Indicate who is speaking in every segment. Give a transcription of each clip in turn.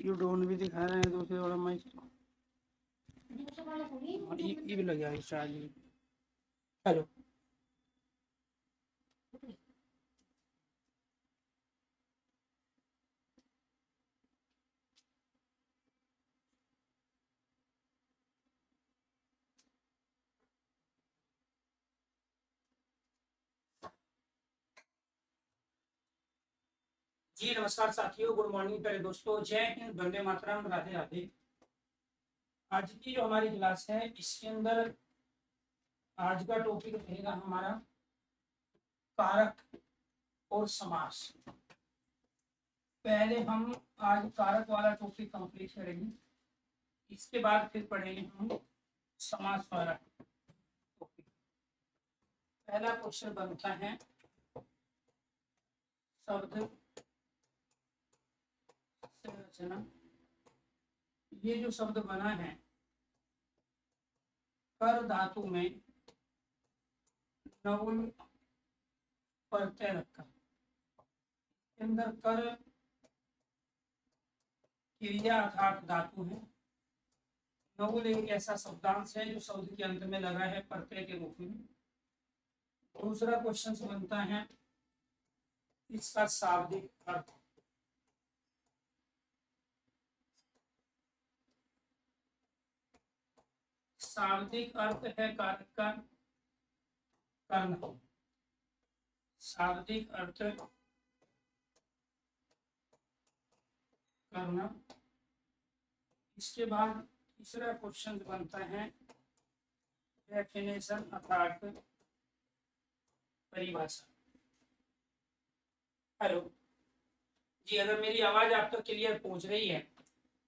Speaker 1: You don't भी दिखा रहे हैं दूसरे वाला माइक। ये भी लग जाएगा चार्ज। हेलो। जी नमस्कार साथियों, गुड मॉर्निंग प्यारे दोस्तों, जय हिंद, वंदे मातरम, राधे राधे। आज की जो हमारी क्लास है इसके अंदर आज का टॉपिक रहेगा हमारा कारक और समास। पहले हम आज कारक वाला टॉपिक कंप्लीट करेंगे, इसके बाद फिर पढ़ेंगे हम समास वाला टॉपिक। पहला क्वेश्चन बनता है शब्द संरचना। ये जो शब्द बना है कर धातु में नवुल प्रत्यय रखा, अंदर कर क्रिया अर्थात धातु है। नवुल एक ऐसा शब्दांश है जो शब्द के अंत में लगा है प्रत्यय के रूप में। दूसरा क्वेश्चन बनता है इसका शाब्दिक अर्थ। शाब्दिक अर्थ है कारक का करना। शाब्दिक अर्थ करना। इसके बाद तीसरा क्वेश्चन बनता है डेफिनेशन अर्थात परिभाषा। हेलो जी, अगर मेरी आवाज आप तक क्लियर पहुंच रही है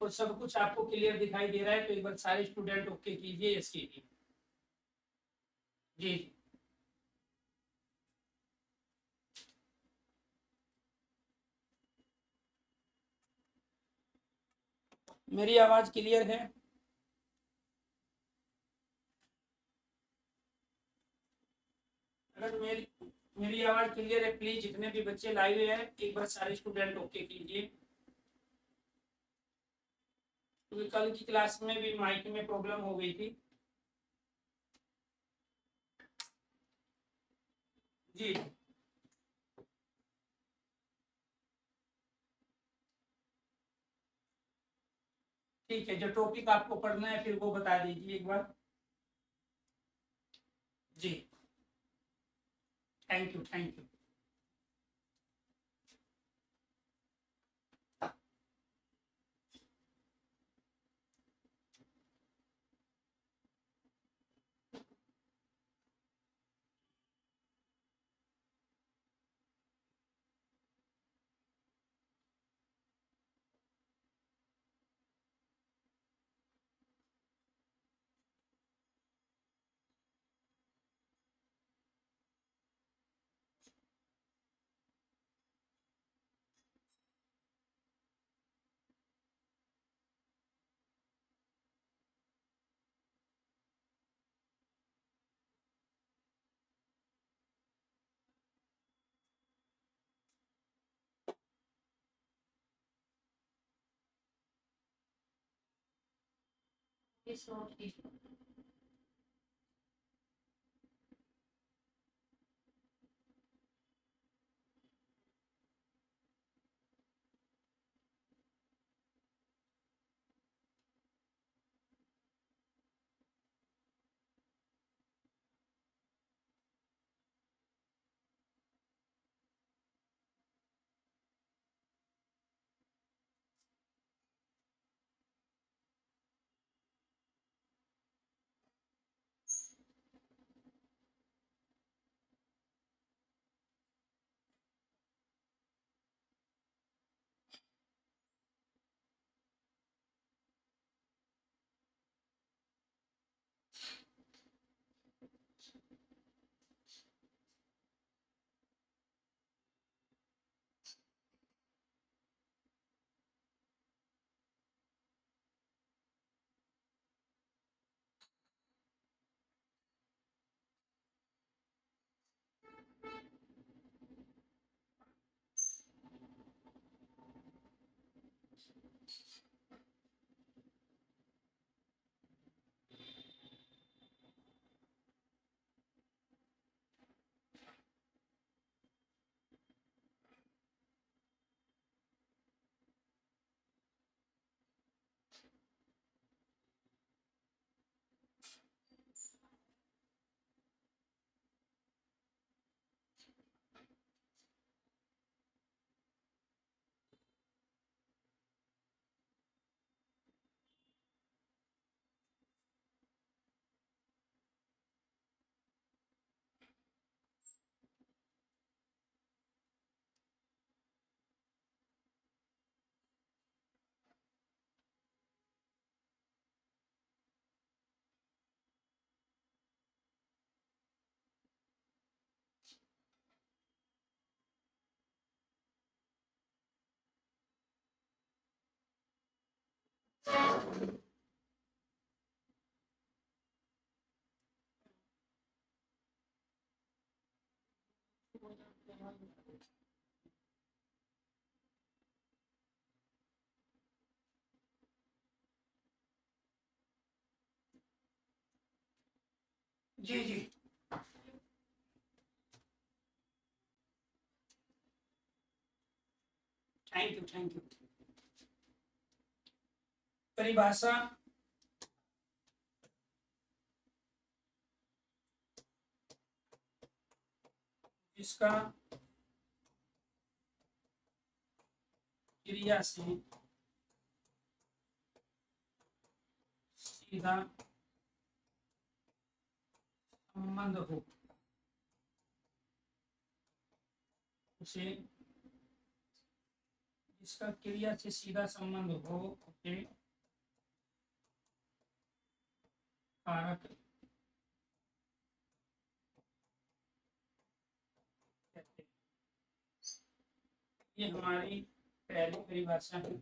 Speaker 1: और सब कुछ आपको क्लियर दिखाई दे रहा है तो एक बार सारे स्टूडेंट ओके कीजिए, यस कीजिए। जी मेरी आवाज क्लियर है? अगर मेरी आवाज क्लियर है प्लीज जितने भी बच्चे लाइव है एक बार सारे स्टूडेंट ओके कीजिए, क्योंकि कल की क्लास में भी माइक में प्रॉब्लम हो गई थी। जी ठीक है, जो टॉपिक आपको पढ़ना है फिर वो बता दीजिए एक बार। जी थैंक यू थैंक यू। जी जी, थैंक यू थैंक यू। परिभाषा जिसका क्रिया से सीधा संबंध हो उसे, जिसका क्रिया से सीधा संबंध हो उसे कारक कहते हैं। ये हमारी पहली परिभाषा है।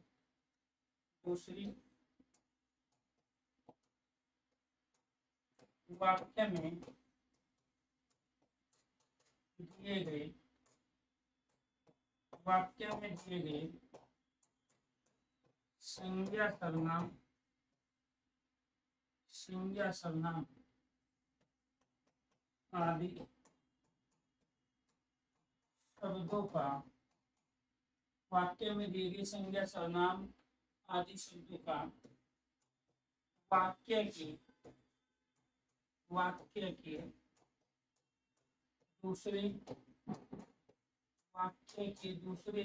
Speaker 1: दूसरी, वाक्य में दिए गए संज्ञा सर्वनाम आदि शब्दों का, वाक्य में दिए गए संज्ञा सर्वनाम आदि शब्दों का वाक्य के दूसरे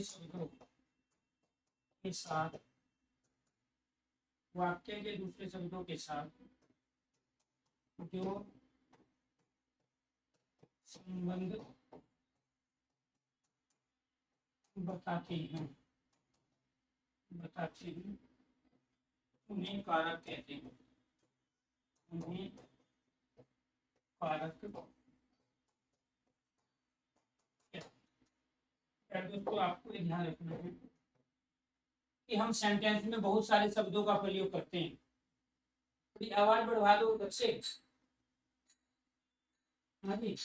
Speaker 1: शब्दों के साथ, वाक्य के दूसरे शब्दों के साथ जो संबंध बताते हैं उन्हें कारक कहते हैं। उन्हें कारक। दोस्तों आपको ये ध्यान रखना है कि हम सेंटेंस में बहुत सारे शब्दों का प्रयोग करते हैं। थोड़ी आवाज बढ़वा दो उधर से। हाँ जी,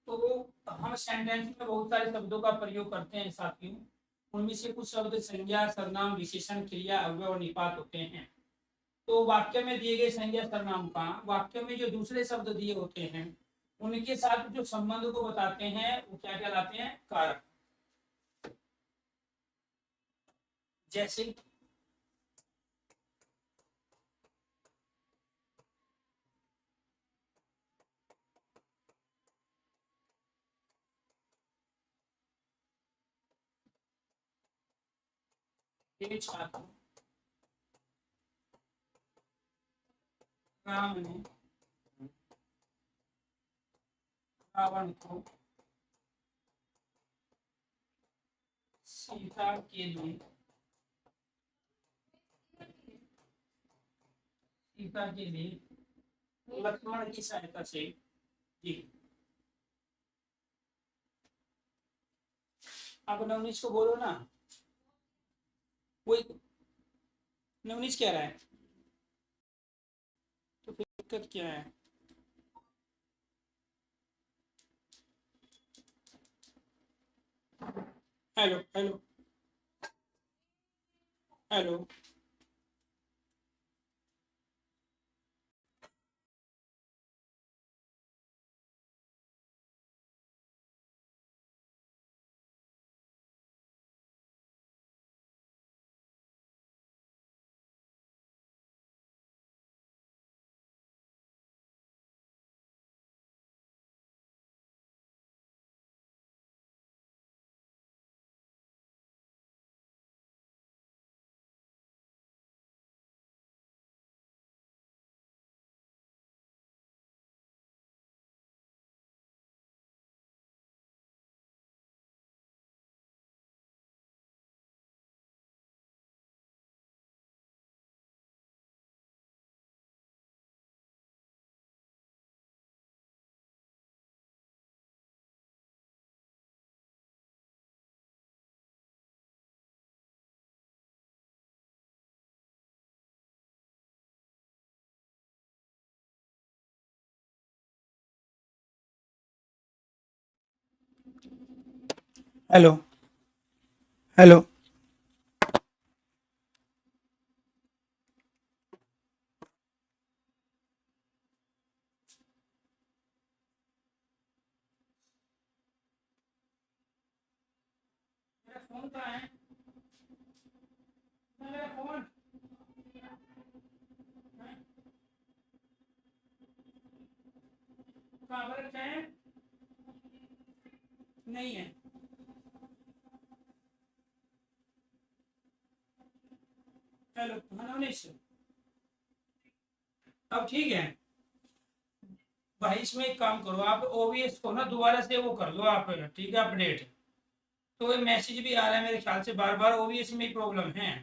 Speaker 1: तो हम सेंटेंस में बहुत सारे शब्दों का प्रयोग करते हैं साथियों। उनमें से कुछ शब्द संज्ञा सर्वनाम विशेषण क्रिया अव्यय और निपात होते हैं। तो वाक्य में दिए गए संज्ञा सर्वनाम का वाक्य में जो दूसरे शब्द दिए होते हैं उनके साथ जो संबंध को बताते हैं वो क्या कहलाते हैं? कारक। जैसे छात्र राम ने रावण को सीता के लिए लक्ष्मण की सहायता से, जी आप नवनीश को बोलो ना, कोई नवनीश कह रहा है तो फिर दिक्कत क्या है? Hello hello hello. Hello hello. मेरा फोन कहाँ है? मेरा फोन कहाँ पर रखा है? नहीं है। हेलो मनोनीश, अब ठीक है भाई। इसमें एक काम करो, आप ओबीएस को ना दोबारा से वो कर लो आप, ठीक है, अपडेट। तो ये मैसेज भी आ रहा है मेरे ख्याल से बार बार, ओबीएस में प्रॉब्लम है।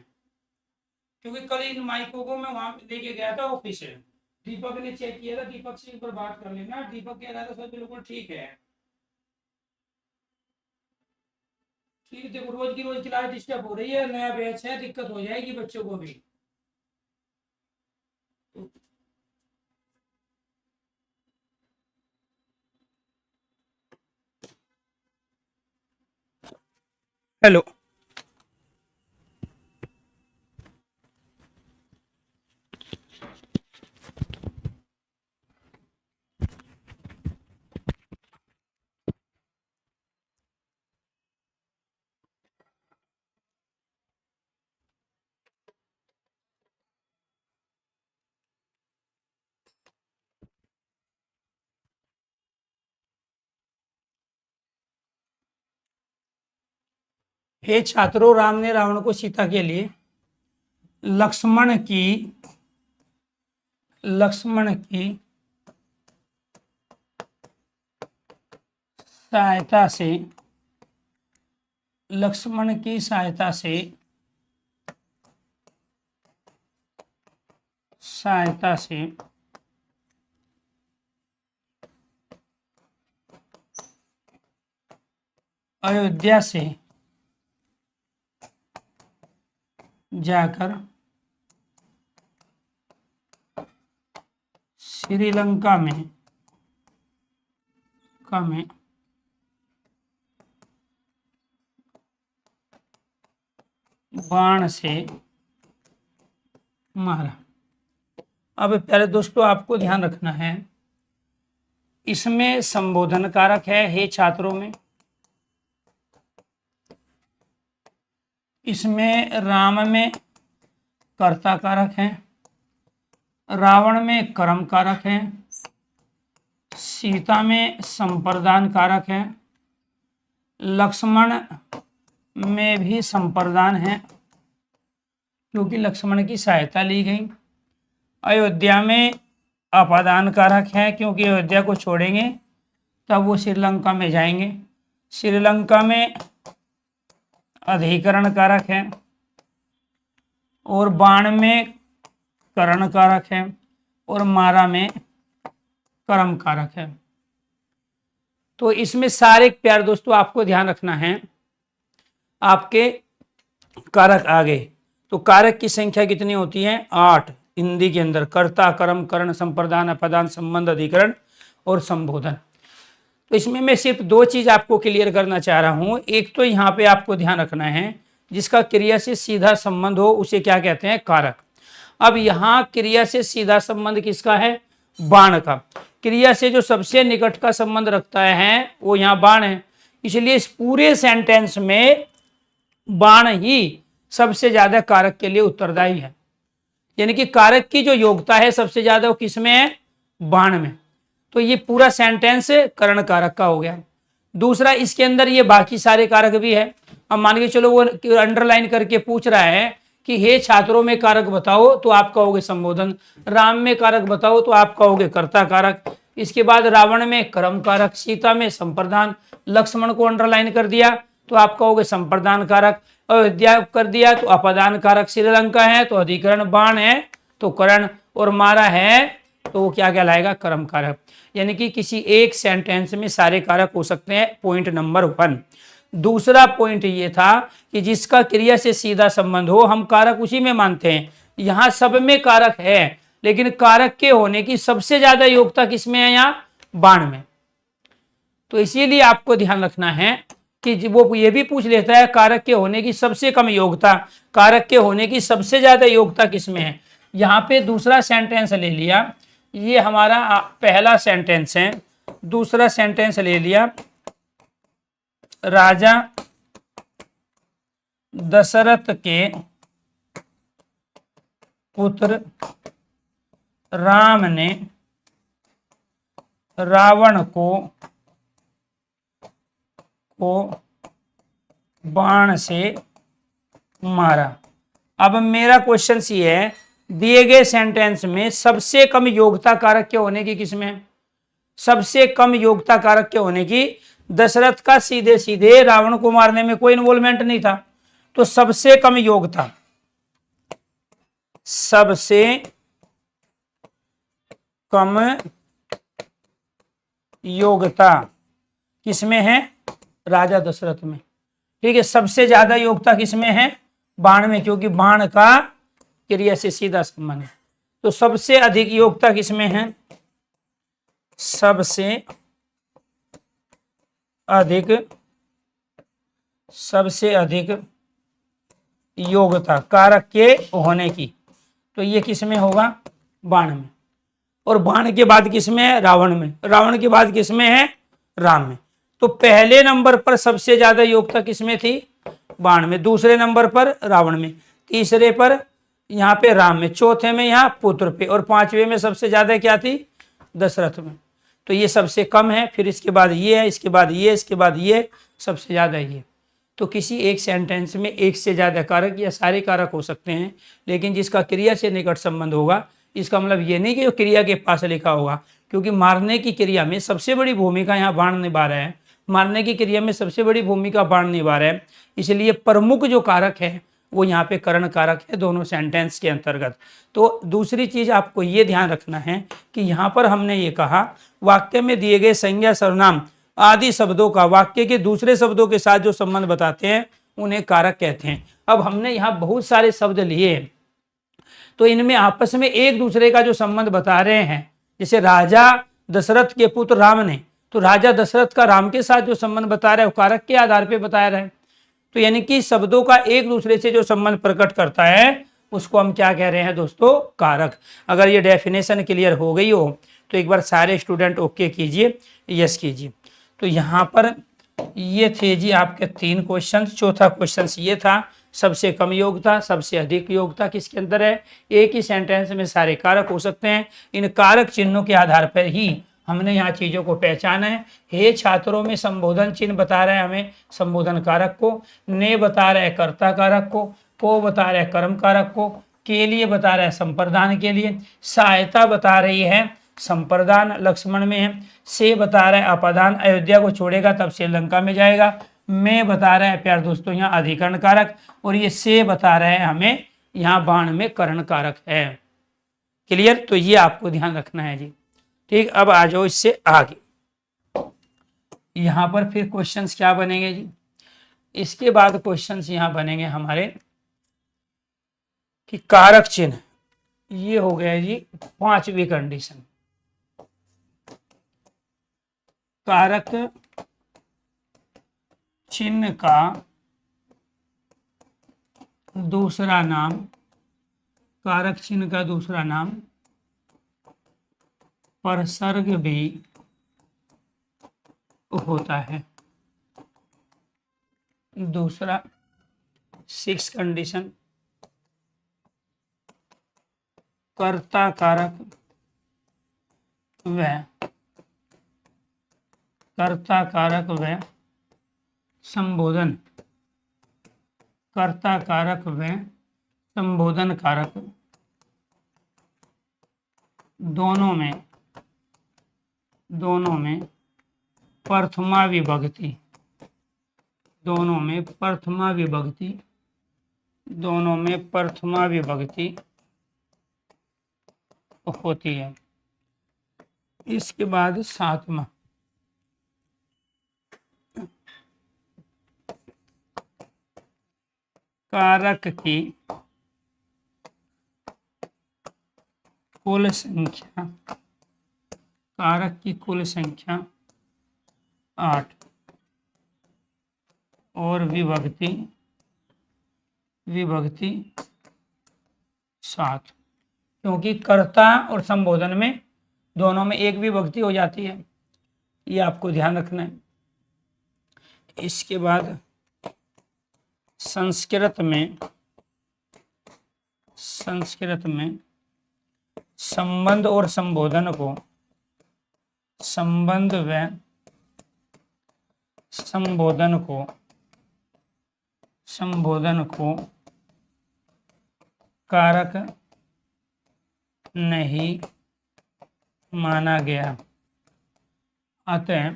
Speaker 1: क्योंकि कल इन माइकों को मैं वहां लेके गया था ऑफिस से, दीपक ने चेक किया था, दीपक से एक बार बात कर लेना, दीपक कह रहा था सर बिल्कुल ठीक है। ठीक है, देखो रोज की रोज क्लास डिस्टर्ब हो रही है, नया बैच है, दिक्कत हो जाएगी बच्चों को भी। हेलो। हे छात्रों, राम ने रावण को सीता के लिए लक्ष्मण की सहायता से लक्ष्मण की सहायता से अयोध्या से जाकर श्रीलंका में बाण से मारा। अब प्यारे दोस्तों, आपको ध्यान रखना है, इसमें संबोधन कारक है हे छात्रों में, इसमें राम में कर्ता कारक है, रावण में कर्म कारक है, सीता में संप्रदान कारक है, लक्ष्मण में भी संप्रदान है क्योंकि लक्ष्मण की सहायता ली गई, अयोध्या में अपादान कारक है क्योंकि अयोध्या को छोड़ेंगे तब वो श्रीलंका में जाएंगे, श्रीलंका में अधिकरण कारक है, और बाण में करण कारक है, और मारा में कर्म कारक है। तो इसमें सारे प्यारे दोस्तों आपको ध्यान रखना है, आपके कारक आ गए तो कारक की संख्या कितनी होती है? 8 हिंदी के अंदर, कर्ता, कर्म, करण, संप्रदान, अपदान, संबंध, अधिकरण और संबोधन। तो इसमें मैं सिर्फ 2 चीज आपको क्लियर करना चाह रहा हूं। एक तो यहाँ पे आपको ध्यान रखना है, जिसका क्रिया से सीधा संबंध हो उसे क्या कहते हैं? कारक। अब यहाँ क्रिया से सीधा संबंध किसका है? बाण का। क्रिया से जो सबसे निकट का संबंध रखता है वो यहाँ बाण है, इसलिए इस पूरे सेंटेंस में बाण ही सबसे ज्यादा कारक के लिए उत्तरदायी है। यानी कि कारक की जो योग्यता है सबसे ज्यादा वो किसमें है? बाण में। तो ये पूरा सेंटेंस करण कारक का हो गया। दूसरा, इसके अंदर ये बाकी सारे कारक भी है। अब मान के चलो वो अंडरलाइन करके पूछ रहा है कि हे छात्रों में कारक बताओ, तो आप कहोगे संबोधन, राम में कारक बताओ तो आप कहोगे कर्ता कारक, इसके बाद रावण में कर्म कारक, सीता में संप्रदान, लक्ष्मण को अंडरलाइन कर दिया तो आप कहोगे संप्रदान कारक, अयोध्या कर दिया तो अपदान कारक, श्रीलंका है तो अधिकरण, बाण है तो करण, और मारा है तो वो क्या कहलाएगा? कर्म कारक। यानी कि किसी एक सेंटेंस में सारे कारक हो सकते हैं, पॉइंट नंबर 1। दूसरा पॉइंट ये था कि जिसका क्रिया से सीधा संबंध हो हम कारक उसी में मानते हैं। यहां सब में कारक है, लेकिन कारक के होने की सबसे ज्यादा योग्यता किसमें है? यहाँ बाण में। तो इसीलिए आपको ध्यान रखना है कि वो ये भी पूछ लेता है कारक के होने की सबसे कम योग्यता, कारक के होने की सबसे ज्यादा योग्यता किसमें है। यहाँ पे दूसरा सेंटेंस ले लिया, ये हमारा पहला सेंटेंस है। दूसरा सेंटेंस ले लिया, राजा दशरथ के पुत्र राम ने रावण को बाण से मारा। अब मेरा क्वेश्चन ये है, दिए गए सेंटेंस में सबसे कम योग्यता कारक के होने की किसमें है। सबसे कम योग्यता कारक के होने की, दशरथ का सीधे सीधे रावण को मारने में कोई इन्वॉल्वमेंट नहीं था, तो सबसे कम योग्यता, सबसे कम योग्यता किसमें है, राजा दशरथ में। ठीक है, सबसे ज्यादा योग्यता किसमें है, बाण में, क्योंकि बाण का क्रिया से सीधा संबंध है। तो सबसे अधिक योग्यता किसमें है, सबसे अधिक योग्यता कारक के होने की, तो ये किसमें होगा, बाण में। और बाण के बाद किसमें है, रावण में। रावण के बाद किसमें है, राम में। तो पहले नंबर पर सबसे ज्यादा योग्यता किसमें थी, बाण में। दूसरे नंबर पर रावण में, तीसरे पर यहाँ पे राम में, चौथे में यहाँ पुत्र पे, और पांचवे में सबसे ज्यादा क्या थी, दशरथ में। तो ये सबसे कम है, फिर इसके बाद ये है, इसके बाद ये, इसके बाद ये, सबसे ज्यादा ये। तो किसी एक सेंटेंस में एक से ज्यादा कारक या सारे कारक हो सकते हैं, लेकिन जिसका क्रिया से निकट संबंध होगा, इसका मतलब ये नहीं कि जो क्रिया के पास लिखा होगा, क्योंकि मारने की क्रिया में सबसे बड़ी भूमिका यहाँ बाण निभा रहा है। मारने की क्रिया में सबसे बड़ी भूमिका बाण निभा रहा है, इसलिए प्रमुख जो कारक है वो यहाँ पे करण कारक है दोनों सेंटेंस के अंतर्गत। तो दूसरी चीज आपको ये ध्यान रखना है कि यहाँ पर हमने ये कहा, वाक्य में दिए गए संज्ञा सर्वनाम आदि शब्दों का वाक्य के दूसरे शब्दों के साथ जो संबंध बताते हैं उन्हें कारक कहते हैं। अब हमने यहाँ बहुत सारे शब्द लिए, तो इनमें आपस में एक दूसरे का जो संबंध बता रहे हैं, जैसे राजा दशरथ के पुत्र राम ने, तो राजा दशरथ का राम के साथ जो संबंध बता रहा है वो कारक के आधार पर बताया रहा है। तो यानी कि शब्दों का एक दूसरे से जो संबंध प्रकट करता है उसको हम क्या कह रहे हैं दोस्तों, कारक। अगर ये डेफिनेशन क्लियर हो गई हो तो एक बार सारे स्टूडेंट ओके कीजिए, यस कीजिए। तो यहाँ पर ये थे जी आपके 3 क्वेश्चन। चौथा क्वेश्चन ये था, सबसे कम योग्यता सबसे अधिक योग्यता किसके अंदर है। एक ही सेंटेंस में सारे कारक हो सकते हैं, इन कारक चिन्हों के आधार पर ही हमने यहाँ चीजों को पहचाना है। हे छात्रों में संबोधन चिन्ह बता रहा है हमें संबोधन कारक को, ने बता रहा है कर्ता कारक को बता रहा है कर्म कारक को, के लिए बता रहा है संप्रदान के लिए, सहायता बता रही है संप्रदान लक्ष्मण में है, से बता रहा है अपादान अयोध्या को छोड़ेगा तब श्रीलंका में जाएगा, में बता रहा है प्यार दोस्तों यहाँ अधिकरण कारक, और ये से बता रहा है हमें यहाँ बाण में करण कारक है। क्लियर, तो ये आपको ध्यान रखना है जी। ठीक, अब आ जाओ इससे आगे। यहाँ पर फिर क्वेश्चंस क्या बनेंगे जी, इसके बाद क्वेश्चंस यहाँ बनेंगे हमारे कि कारक चिन्ह, ये हो गया जी 5वीं कंडीशन। कारक चिन्ह का दूसरा नाम, कारक चिन्ह का दूसरा नाम परसर्ग भी होता है। दूसरा 6 कंडीशन, कर्ता कारक व संबोधन, कर्ता कारक व संबोधन कारक दोनों में प्रथमा विभक्ति, दोनों में प्रथमा विभक्ति होती है। इसके बाद 7वां, कारक की कुल संख्या, कारक की कुल संख्या 8। और विभक्ति विभक्ति 7, क्योंकि कर्ता और संबोधन में दोनों में एक विभक्ति हो जाती है, ये आपको ध्यान रखना है। इसके बाद संस्कृत में संबंध और संबोधन को संबंध व संबोधन को कारक नहीं माना गया, अतः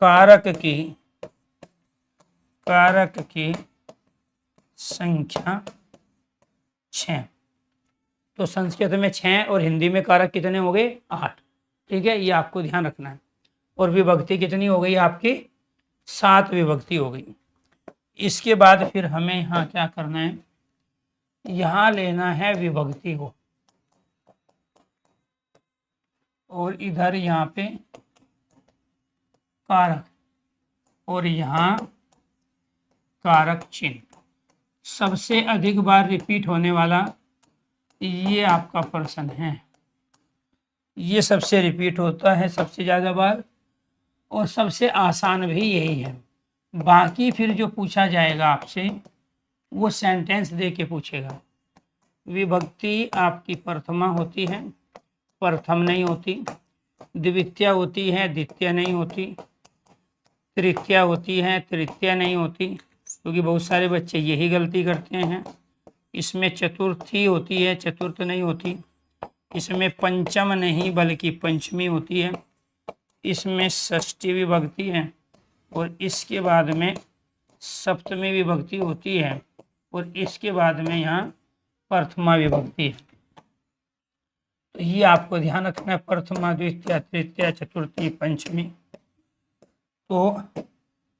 Speaker 1: कारक की संख्या 6। तो संस्कृत में 6 और हिंदी में कारक कितने हो गए? 8। ठीक है, ये आपको ध्यान रखना है। और विभक्ति कितनी हो गई आपकी? 7 विभक्ति हो गई। इसके बाद फिर हमें यहाँ क्या करना है, यहाँ लेना है विभक्ति को और इधर यहाँ पे कारक और यहाँ कारक चिन्ह। सबसे अधिक बार रिपीट होने वाला ये आपका प्रश्न है, ये सबसे रिपीट होता है सबसे ज़्यादा बार और सबसे आसान भी यही है। बाकी फिर जो पूछा जाएगा आपसे वो सेंटेंस दे के पूछेगा। विभक्ति आपकी प्रथमा होती है, प्रथम नहीं होती, द्वितीय होती है, द्वितीय नहीं होती, तृतीया होती है, तृतीया नहीं होती, क्योंकि बहुत सारे बच्चे यही गलती करते हैं। इसमें चतुर्थी होती है, चतुर्थ नहीं होती। इसमें पंचम नहीं बल्कि पंचमी होती है। इसमें षष्ठी विभक्ति है और इसके बाद में सप्तमी विभक्ति होती है और इसके बाद में यहाँ प्रथमा विभक्ति है। तो ये आपको ध्यान रखना है, प्रथमा, द्वितीय, तृतीय, चतुर्थी, पंचमी। तो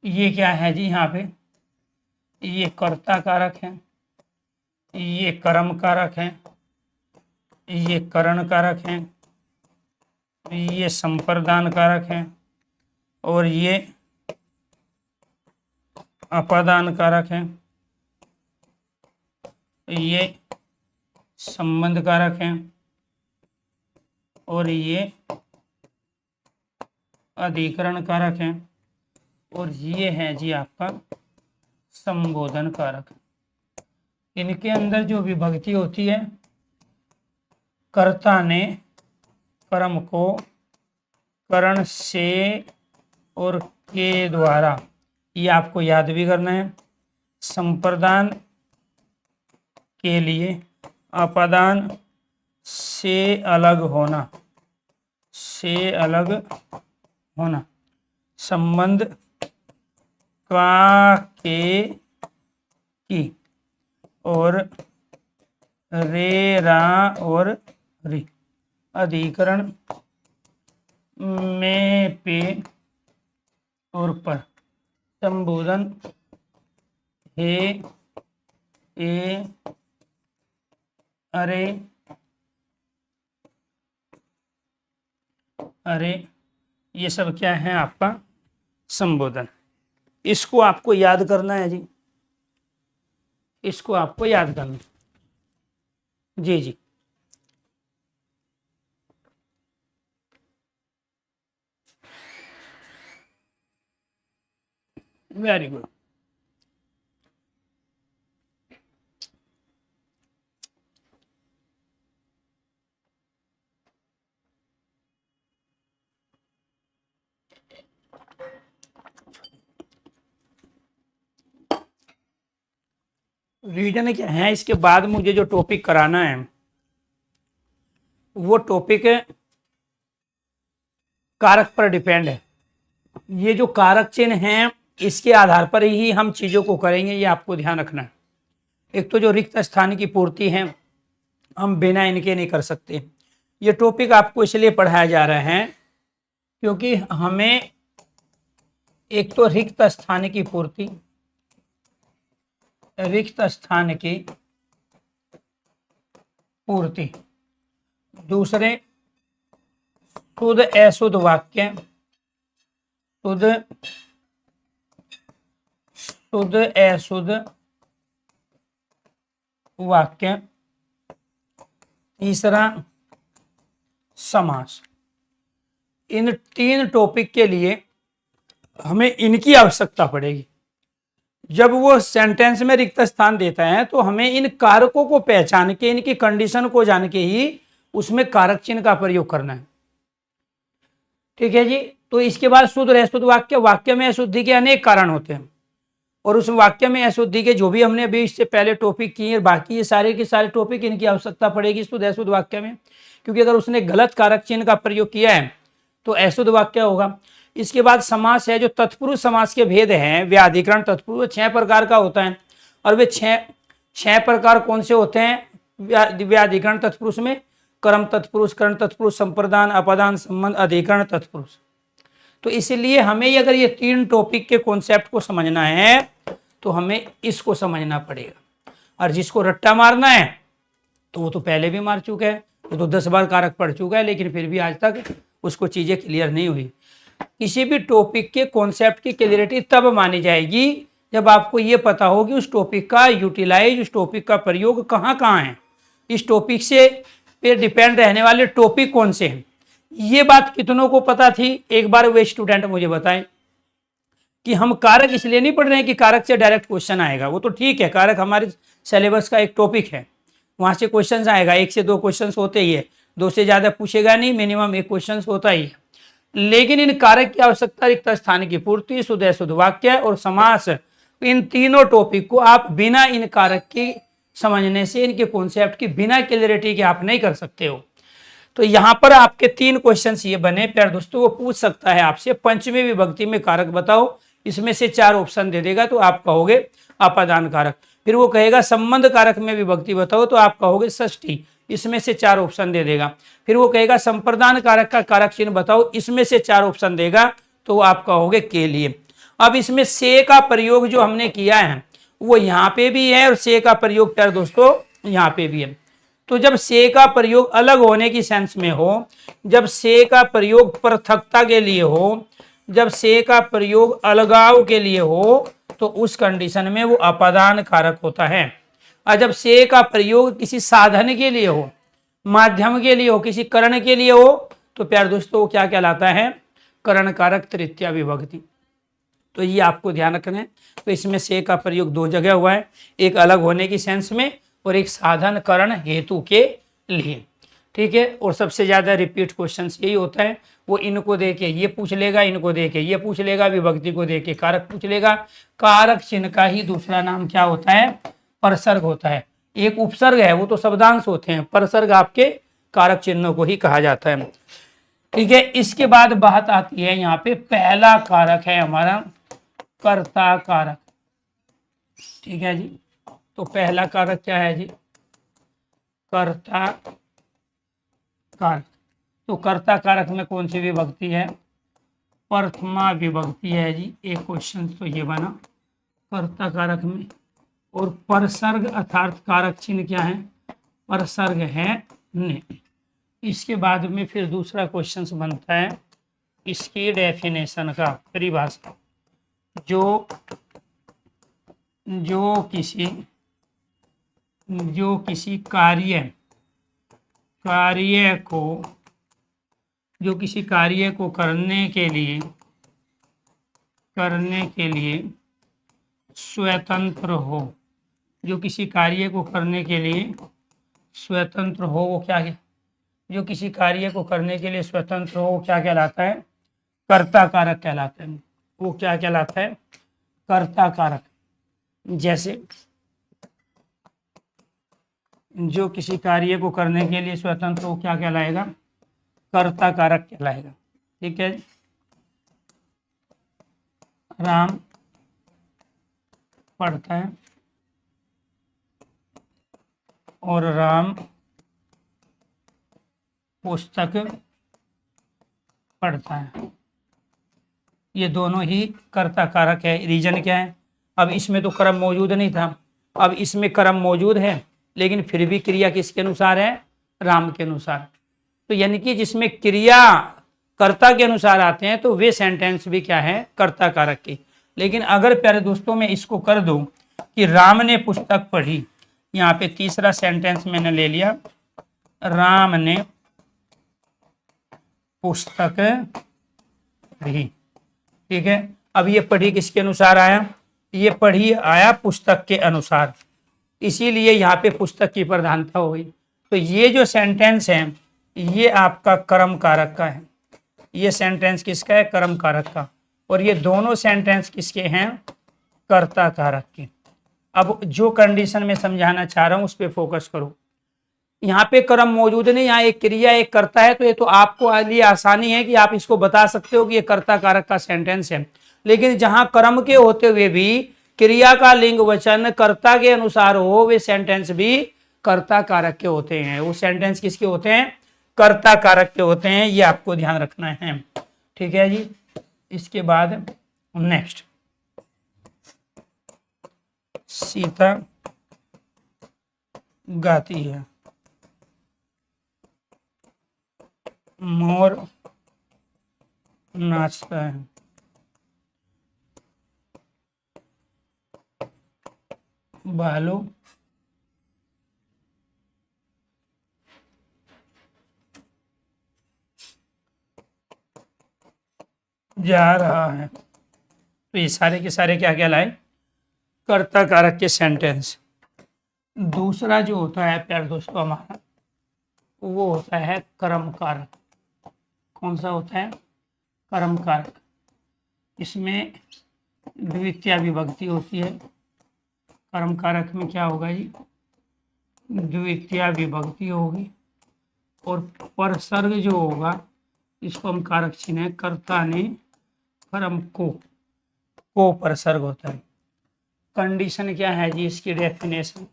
Speaker 1: ये क्या है जी, यहाँ पे ये कर्ता कारक है, ये कर्म कारक है, ये करण कारक है, ये संप्रदान कारक है और ये अपादान कारक है, ये संबंध कारक है और ये अधिकरण कारक है और ये है जी आपका संबोधन कारक। इनके अंदर जो विभक्ति होती है, कर्ता ने कर्म को करण से और के द्वारा, ये आपको याद भी करना है। संप्रदान के लिए अपादान से अलग होना, संबंध का के की और रे रा और रि, अधिकरण में पे और पर, संबोधन हे ए अरे अरे, ये सब क्या है आपका संबोधन। इसको आपको याद करना है जी, इसको आपको याद करना जी जी। Very good. रीजन क्या है, इसके बाद मुझे जो टॉपिक कराना है वो टॉपिक कारक पर डिपेंड है। ये जो कारक चिन्ह हैं इसके आधार पर ही हम चीज़ों को करेंगे, ये आपको ध्यान रखना है। एक तो जो रिक्त स्थान की पूर्ति है हम बिना इनके नहीं कर सकते। ये टॉपिक आपको इसलिए पढ़ाया जा रहा है क्योंकि हमें एक तो रिक्त स्थान की पूर्ति, रिक्त स्थान की पूर्ति, दूसरे शुद्ध अशुद्ध वाक्य शुद्ध शुद्ध अशुद्ध वाक्य। तीसरा समास। इन 3 टॉपिक के लिए हमें इनकी आवश्यकता पड़ेगी। जब वो सेंटेंस में रिक्त स्थान देता है तो हमें इन कारकों को पहचान के, इनकी कंडीशन को जान के ही उसमें कारक चिन्ह का प्रयोग करना है। ठीक है जी। तो इसके बाद शुद्ध और अशुद्ध वाक्य। वाक्य में अशुद्धि के अनेक कारण होते हैं और उस वाक्य में अशुद्धि के जो भी हमने अभी इससे पहले टॉपिक किए, बाकी ये सारे के सारे टॉपिक, इनकी आवश्यकता पड़ेगी शुद्ध अशुद्ध वाक्य में, क्योंकि अगर उसने गलत कारक चिन्ह का प्रयोग किया है तो अशुद्ध वाक्य होगा। इसके बाद समास है, जो तत्पुरुष समास के भेद हैं। व्याधिकरण तत्पुरुष 6 प्रकार का होता है और वे 6 प्रकार कौन से होते हैं व्याधिकरण तत्पुरुष में? कर्म तत्पुरुष, कर्ण तत्पुरुष, संप्रदान, अपादान, संबंध, अधिकरण तत्पुरुष। तो इसीलिए हमें अगर ये 3 टॉपिक के कॉन्सेप्ट को समझना है तो हमें इसको समझना पड़ेगा। और जिसको रट्टा मारना है तो वो तो पहले भी मार चुका है, वो तो 10 बार कारक पढ़ चुका है, लेकिन फिर भी आज तक उसको चीजें क्लियर नहीं हुई। किसी भी टॉपिक के कॉन्सेप्ट की क्लियरिटी तब मानी जाएगी जब आपको ये पता हो कि उस टॉपिक का यूटिलाइज, उस टॉपिक का प्रयोग कहाँ कहाँ है, इस टॉपिक से पे डिपेंड रहने वाले टॉपिक कौन से हैं। ये बात कितनों को पता थी? एक बार वे स्टूडेंट मुझे बताएं कि हम कारक इसलिए नहीं पढ़ रहे हैं कि कारक से डायरेक्ट क्वेश्चन आएगा। वो तो ठीक है, कारक हमारे सिलेबस का एक टॉपिक है, वहां से क्वेश्चन आएगा, 1 से 2 क्वेश्चन होते ही है, 2 से ज्यादा पूछेगा नहीं, मिनिमम 1 क्वेश्चन होता ही है। लेकिन इन कारक की आवश्यकता, रिक्त स्थान की पूर्ति, शुद्ध अशुद्ध वाक्य और समास, इन तीनों टॉपिक को आप बिना इन कारक की समझने से, इनके कॉन्सेप्ट की बिना क्लियरिटी के आप नहीं कर सकते हो। तो यहाँ पर आपके 3 क्वेश्चन ये बने प्यारे दोस्तों। वो पूछ सकता है आपसे पंचमी विभक्ति में कारक बताओ, इसमें से 4 ऑप्शन दे देगा तो आप कहोगे अपादान कारक। फिर वो कहेगा संबंध कारक में विभक्ति बताओ तो आप कहोगे षष्ठी, इसमें से 4 ऑप्शन दे देगा। फिर वो कहेगा संप्रदान कारक का कारक चिन्ह बताओ, इसमें से 4 ऑप्शन देगा तो आप कहोगे के लिए। अब इसमें से का प्रयोग जो हमने किया है वो यहाँ पे भी है और से का प्रयोग प्यारे दोस्तों यहाँ पे भी है। तो जब से का प्रयोग अलग होने की सेंस में हो, जब से का प्रयोग पृथकता के लिए हो, जब से का प्रयोग अलगाव के लिए हो, तो उस कंडीशन में वो अपादान कारक होता है। और जब से का प्रयोग किसी साधन के लिए हो, माध्यम के लिए हो, किसी करण के लिए हो, तो प्यारे दोस्तों वो क्या कहलाता है? करण कारक तृतीया विभक्ति। तो ये आपको ध्यान रखना है। तो इसमें से का प्रयोग 2 जगह हुआ है, एक अलग होने की सेंस में और एक साधन करण हेतु के लिए। ठीक है। और सबसे ज्यादा रिपीट क्वेश्चन यही होता है, वो इनको दे के ये पूछ लेगा, इनको दे के ये पूछ लेगा, विभक्ति को दे के कारक पूछ लेगा। कारक चिन्ह का ही दूसरा नाम क्या होता है? परसर्ग होता है। एक उपसर्ग है, वो तो शब्दांश होते हैं, परसर्ग आपके कारक चिन्हों को ही कहा जाता है। ठीक है। इसके बाद बात आती है यहाँ पे, पहला कारक है हमारा कर्ता कारक। ठीक है जी। तो पहला कारक क्या है जी? कर्ता कारक। तो कर्ता कारक में कौन सी विभक्ति है? प्रथमा विभक्ति है जी। एक क्वेश्चन तो ये बना कर्ता कारक में। और परसर्ग अर्थात कारक चिन्ह क्या है? परसर्ग है ने। इसके बाद में फिर दूसरा क्वेश्चन बनता है इसकी डेफिनेशन का, परिभाषा। जो किसी कार्य को करने के लिए स्वतंत्र हो, जो किसी कार्य को करने के लिए स्वतंत्र हो, वो क्या है? जो किसी कार्य को करने के लिए स्वतंत्र हो वो क्या कहलाता है? कर्ता कारक कहलाता है। वो क्या कहलाता है? कर्ता कारक। जैसे जो किसी कार्य को करने के लिए स्वतंत्र हो क्या कहलाएगा? कर्ता कारक कहलाएगा। ठीक है। राम पढ़ता है और राम पुस्तक पढ़ता है, ये दोनों ही कर्ता कारक है। रीजन क्या है? अब इसमें तो कर्म मौजूद नहीं था, अब इसमें कर्म मौजूद है, लेकिन फिर भी क्रिया किसके अनुसार है? राम के अनुसार। तो यानी कि जिसमें क्रिया कर्ता के अनुसार आते हैं तो वे सेंटेंस भी क्या है, कर्ता कारक के। लेकिन अगर प्यारे दोस्तों मैं इसको कर दूं कि राम ने पुस्तक पढ़ी, यहाँ पे तीसरा सेंटेंस मैंने ले लिया, राम ने पुस्तक पढ़ी, ठीक है। अब ये पढ़ी किसके अनुसार आया, ये पढ़ी आया पुस्तक के अनुसार, इसीलिए यहाँ पे पुस्तक की प्रधानता हो गई। तो ये जो सेंटेंस है ये आपका कर्म कारक का है, ये सेंटेंस किसका है, कर्म कारक का, और ये दोनों सेंटेंस किसके हैं, कर्ता कारक के। अब जो कंडीशन में समझाना चाह रहा हूं उस पर फोकस करो। यहाँ पे कर्म मौजूद नहीं, यहाँ एक क्रिया एक कर्ता है, तो ये तो आपको लिए आसानी है कि आप इसको बता सकते हो कि ये कर्ता कारक का सेंटेंस है। लेकिन जहां कर्म के होते हुए भी क्रिया का लिंग वचन कर्ता के अनुसार हो, वे सेंटेंस भी कर्ता कारक के होते हैं। वो सेंटेंस किसके होते हैं, कर्ता कारक के होते हैं, ये आपको ध्यान रखना है, ठीक है जी। इसके बाद नेक्स्ट, सीता गाती है, मोर नाचता है, भालू जा रहा है। तो ये सारे के सारे क्या कहलाए, कर्ता कारक के सेंटेंस। दूसरा जो होता है प्यारे दोस्तों हमारा, वो होता है कर्म कारक। कौन सा होता है, कर्म कारक। इसमें द्वितीय विभक्ति होती है। कर्म कारक में क्या होगा जी, द्वितीय विभक्ति होगी, और परसर्ग जो होगा इसको हम कारक चिन्ह, कर्ता ने कर्म को परसर्ग होता है। कंडीशन क्या है जी इसकी, डेफिनेशन,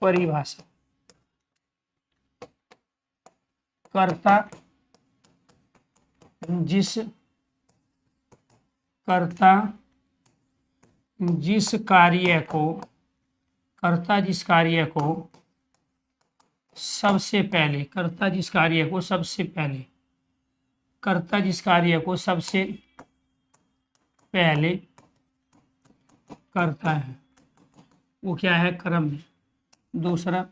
Speaker 1: परिभाषा, कर्ता जिस कार्य को सबसे पहले करता है वो क्या है, कर्म है। दूसरा,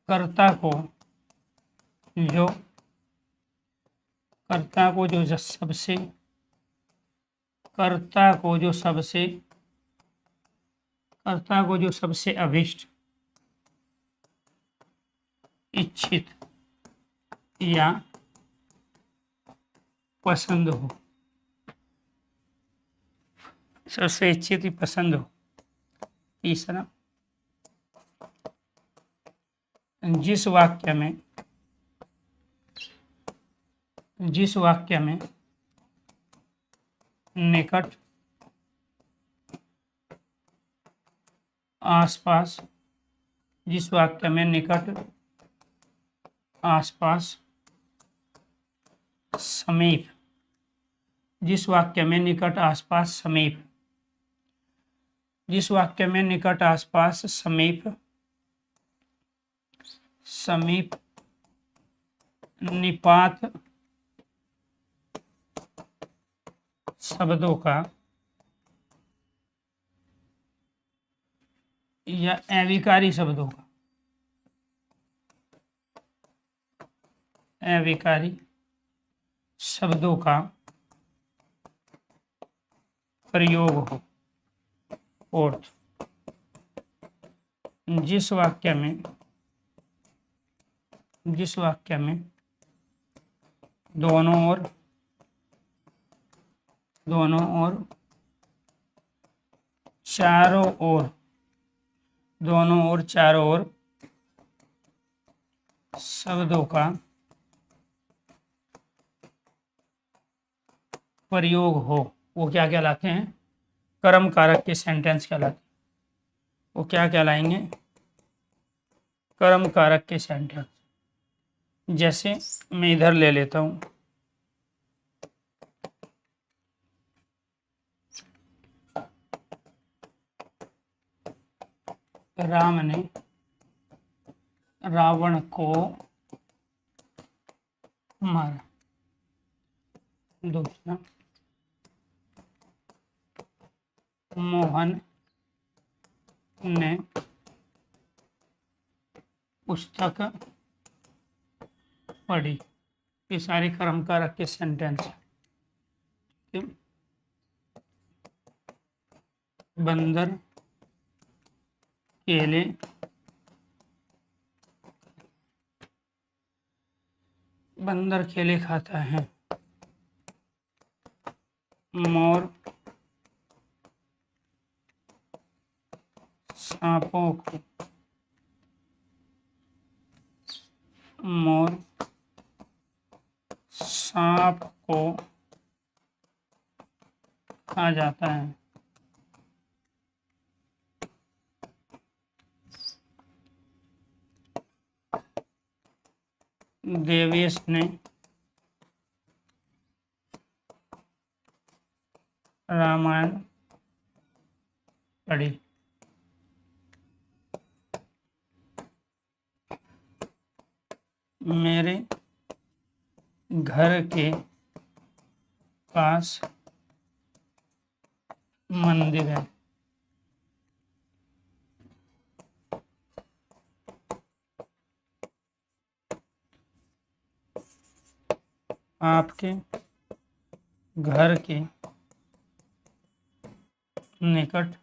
Speaker 1: कर्ता को जो सबसे अभिष्ट, इच्छित या पसंद हो, सबसे इच्छित पसंद हो। तीसरा, जिस वाक्य में निकट, आसपास, समीप, जिस वाक्य में निकट आसपास समीप निपात शब्दों का या अविकारी शब्दों का प्रयोग हो। और जिस वाक्य में दोनों ओर चारों ओर शब्दों का प्रयोग हो, वो क्या कहलाते हैं, कर्म कारक के सेंटेंस कहलाते हैं। वो क्या कहलाएंगे, कर्म कारक के सेंटेंस। जैसे मैं इधर ले लेता हूं, राम ने रावण को हमारा। दूसरा, मोहन ने पुस्तक पढ़ी। ये सारे कर्म कारक के सेंटेंस है। बंदर केले खाता है। मोर सांपों को सांप को खा जाता है। देवेश ने रामायण पढ़ी। मेरे घर के पास मंदिर है। आपके घर के निकट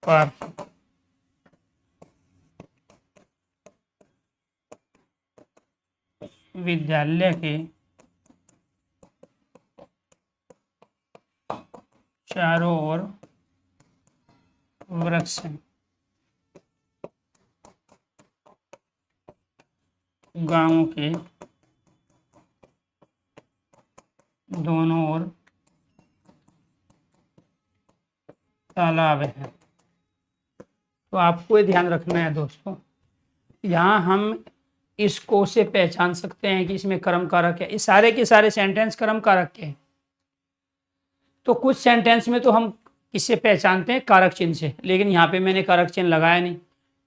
Speaker 1: पार्क विद्यालय के चारों ओर वृक्ष हैं। गांव के दोनों ओर तालाब है। तो आपको ये ध्यान रखना है दोस्तों, यहाँ हम इस को से पहचान सकते हैं कि इसमें कर्म कारक है। इस सारे के सारे सेंटेंस कर्म कारक के हैं। तो कुछ सेंटेंस में तो हम किससे पहचानते हैं, कारक चिन्ह से, लेकिन यहाँ पे मैंने कारक चिन्ह लगाया नहीं।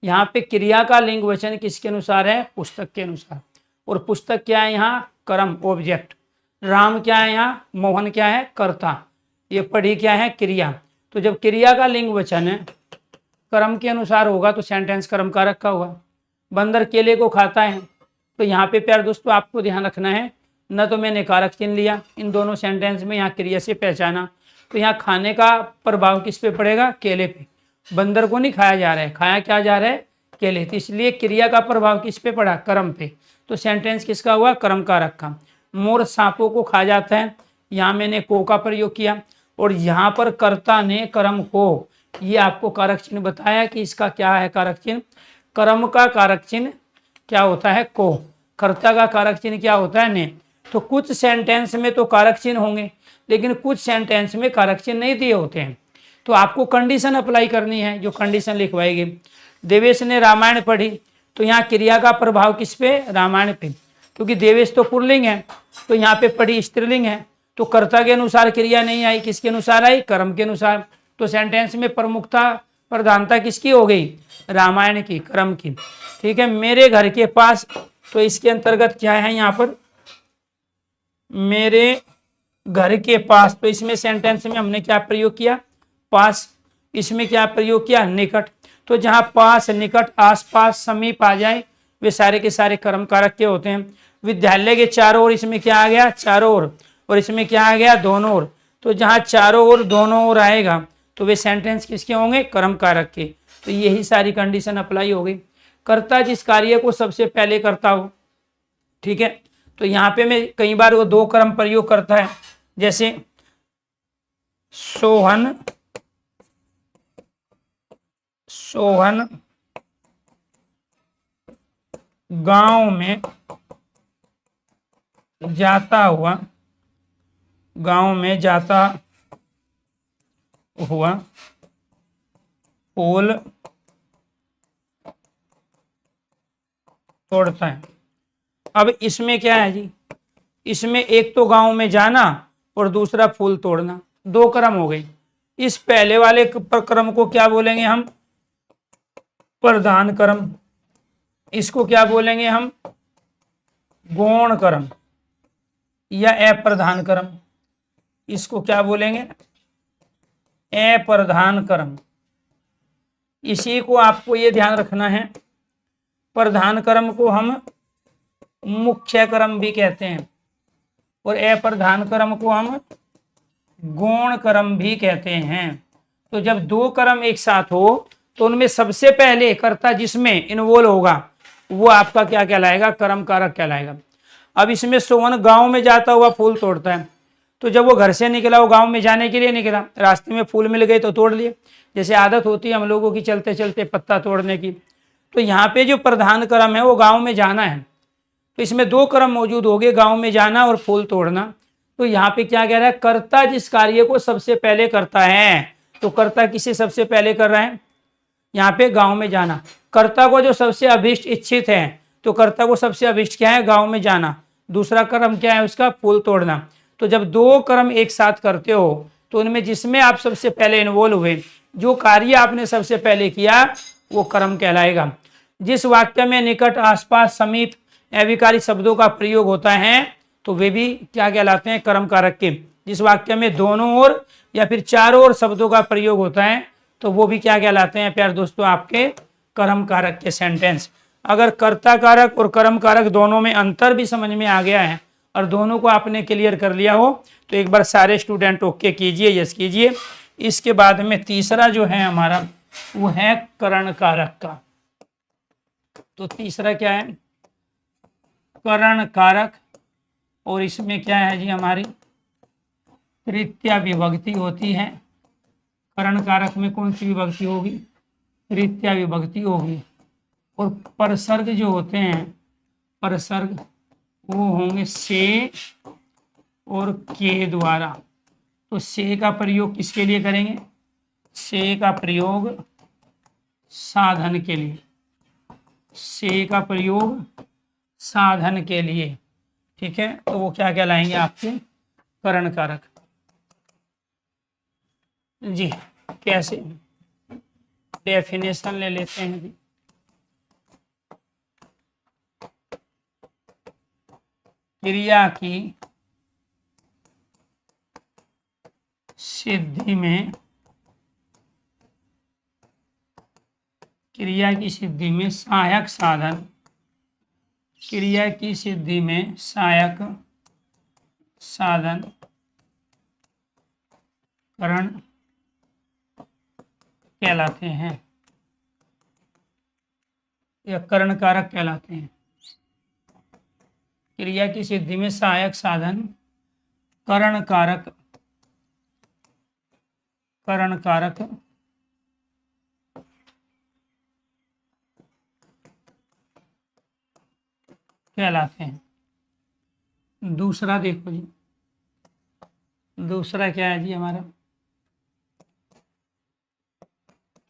Speaker 1: यहाँ पे क्रिया का लिंग वचन किसके अनुसार है, पुस्तक के अनुसार। और पुस्तक क्या है यहाँ, कर्म ऑब्जेक्ट। राम क्या है यहाँ, मोहन क्या है, कर्ता। ये पढ़ी क्या है, क्रिया। तो जब क्रिया का लिंग वचन है कर्म के अनुसार होगा तो सेंटेंस कर्म कारक का होगा। बंदर केले को खाता है, तो यहाँ पे प्यार दोस्तों आपको ध्यान रखना है, न तो मैंने कारक चिन्ह लिया इन दोनों सेंटेंस में, यहाँ क्रिया से पहचाना, तो यहाँ खाने का प्रभाव किस पे पड़ेगा, केले पे। बंदर को नहीं खाया जा रहा है, खाया क्या जा रहा है, केले। तो इसलिए क्रिया का प्रभाव किस पे पड़ा, कर्म पे। तो सेंटेंस किसका हुआ, कर्म कारक का। मोर सांपों को खा जाता है, यहाँ मैंने को का प्रयोग किया। और यहाँ पर कर्ता ने कर्म को, ये आपको कारक चिन्ह बताया कि इसका क्या है कारक चिन्ह। कर्म का कारक चिन्ह क्या होता है, को। कर्ता का कारक चिन्ह क्या होता है, ने। तो कुछ सेंटेंस में तो कारक चिन्ह होंगे, लेकिन कुछ सेंटेंस में कारक चिन्ह नहीं दिए होते हैं। तो आपको कंडीशन अप्लाई करनी है, जो कंडीशन लिखवाएगी। देवेश ने रामायण पढ़ी, तो यहाँ क्रिया का प्रभाव किस पे, रामायण पे, क्योंकि देवेश तो पुल्लिंग है, तो यहाँ पे पढ़ी स्त्रीलिंग है। तो कर्ता के अनुसार क्रिया नहीं आई, किसके अनुसार आई, कर्म के अनुसार। तो सेंटेंस में प्रमुखता प्रधानता किसकी हो गई, रामायण की, कर्म की। ठीक है, मेरे घर के पास, तो इसके अंतर्गत क्या है यहाँ पर, मेरे घर के पास। तो इसमें सेंटेंस में हमने क्या प्रयोग किया, पास। इसमें क्या प्रयोग किया, निकट। तो जहां पास, निकट, आसपास, समीप आ जाए, वे सारे के सारे कर्म कारक के होते हैं। विद्यालय के चारों ओर, इसमें क्या आ गया, चारों ओर। और इसमें क्या आ गया, दोनों ओर। तो जहां चारों ओर, दोनों ओर आएगा तो वे सेंटेंस किसके होंगे, कर्म कारक के। तो यही सारी कंडीशन अप्लाई हो गई। कर्ता जिस कार्य को सबसे पहले करता हो, ठीक है। तो यहाँ पे मैं कई बार वो दो कर्म प्रयोग करता है, जैसे सोहन गांव में जाता हुआ फूल तोड़ता है। अब इसमें क्या है जी, इसमें एक तो गांव में जाना और दूसरा फूल तोड़ना, दो कर्म हो गई। इस पहले वाले कर्म को क्या बोलेंगे हम, प्रधान कर्म। इसको क्या बोलेंगे हम, गौण कर्म या अप्रधान कर्म, इसको क्या बोलेंगे? अप्रधान कर्म। इसी को आपको ये ध्यान रखना है, प्रधान कर्म को हम मुख्य कर्म भी कहते हैं और अप्रधान कर्म को हम गौण कर्म भी कहते हैं। तो जब दो कर्म एक साथ हो तो उनमें सबसे पहले कर्ता जिसमें इन्वॉल्व होगा वो आपका क्या कहलाएगा? कर्म कारक कहलाएगा। अब इसमें सोहन गांव में जाता हुआ फूल तोड़ता है, तो जब वो घर से निकला, वो गांव में जाने के लिए निकला, रास्ते में फूल मिल गए तो तोड़ लिए, जैसे आदत होती है हम लोगों की चलते चलते पत्ता तोड़ने की। तो यहाँ पे जो प्रधान कर्म है वो गांव में जाना है, तो इसमें दो कर्म मौजूद हो गए, गांव में जाना और फूल तोड़ना। तो यहाँ पे क्या कह रहा है? कर्ता जिस कार्य को सबसे पहले करता है, तो कर्ता किसे सबसे पहले कर रहा है? यहाँ पे गांव में जाना। कर्ता को जो सबसे अभिष्ट इच्छित है, तो कर्ता को सबसे अभिष्ट क्या है? गांव में जाना। दूसरा कर्म क्या है उसका? फूल तोड़ना। तो जब दो कर्म एक साथ करते हो तो उनमें जिसमें आप सबसे पहले इन्वॉल्व हुए, जो कार्य आपने सबसे पहले किया, वो कर्म कहलाएगा। जिस वाक्य में निकट, आसपास, समीप अविकारी शब्दों का प्रयोग होता है तो वे भी क्या कहलाते हैं? कर्म कारक के। जिस वाक्य में दोनों ओर या फिर चारों ओर शब्दों का प्रयोग होता है तो वो भी क्या कहलाते हैं प्यारे दोस्तों? आपके कर्म कारक के सेंटेंस। अगर कर्ता कारक और कर्म कारक दोनों में अंतर भी समझ में आ गया है और दोनों को आपने क्लियर कर लिया हो तो एक बार सारे स्टूडेंट ओके कीजिए, यस कीजिए। इसके बाद में तीसरा जो है हमारा वो है करण कारक का। तो तीसरा क्या है? करण कारक। और इसमें क्या है जी? हमारी तृतीया विभक्ति होती है। करण कारक में कौन सी विभक्ति होगी? तृतीया विभक्ति होगी। और परसर्ग जो होते हैं, परसर्ग वो होंगे से और के द्वारा। तो से का प्रयोग किसके लिए करेंगे? से का प्रयोग साधन के लिए, से का प्रयोग साधन के लिए, ठीक है। तो वो क्या कहलाएंगे? आपके करण कारक। जी कैसे? डेफिनेशन ले लेते हैं जी। क्रिया की सिद्धि में, क्रिया की सिद्धि में सहायक साधन, क्रिया की सिद्धि में सहायक साधन करण कहलाते हैं या करण कारक कहलाते हैं। क्रिया की सिद्धि में सहायक साधन करण कारक, करण कारक कहलाते हैं। दूसरा देखो जी, दूसरा क्या है जी हमारा?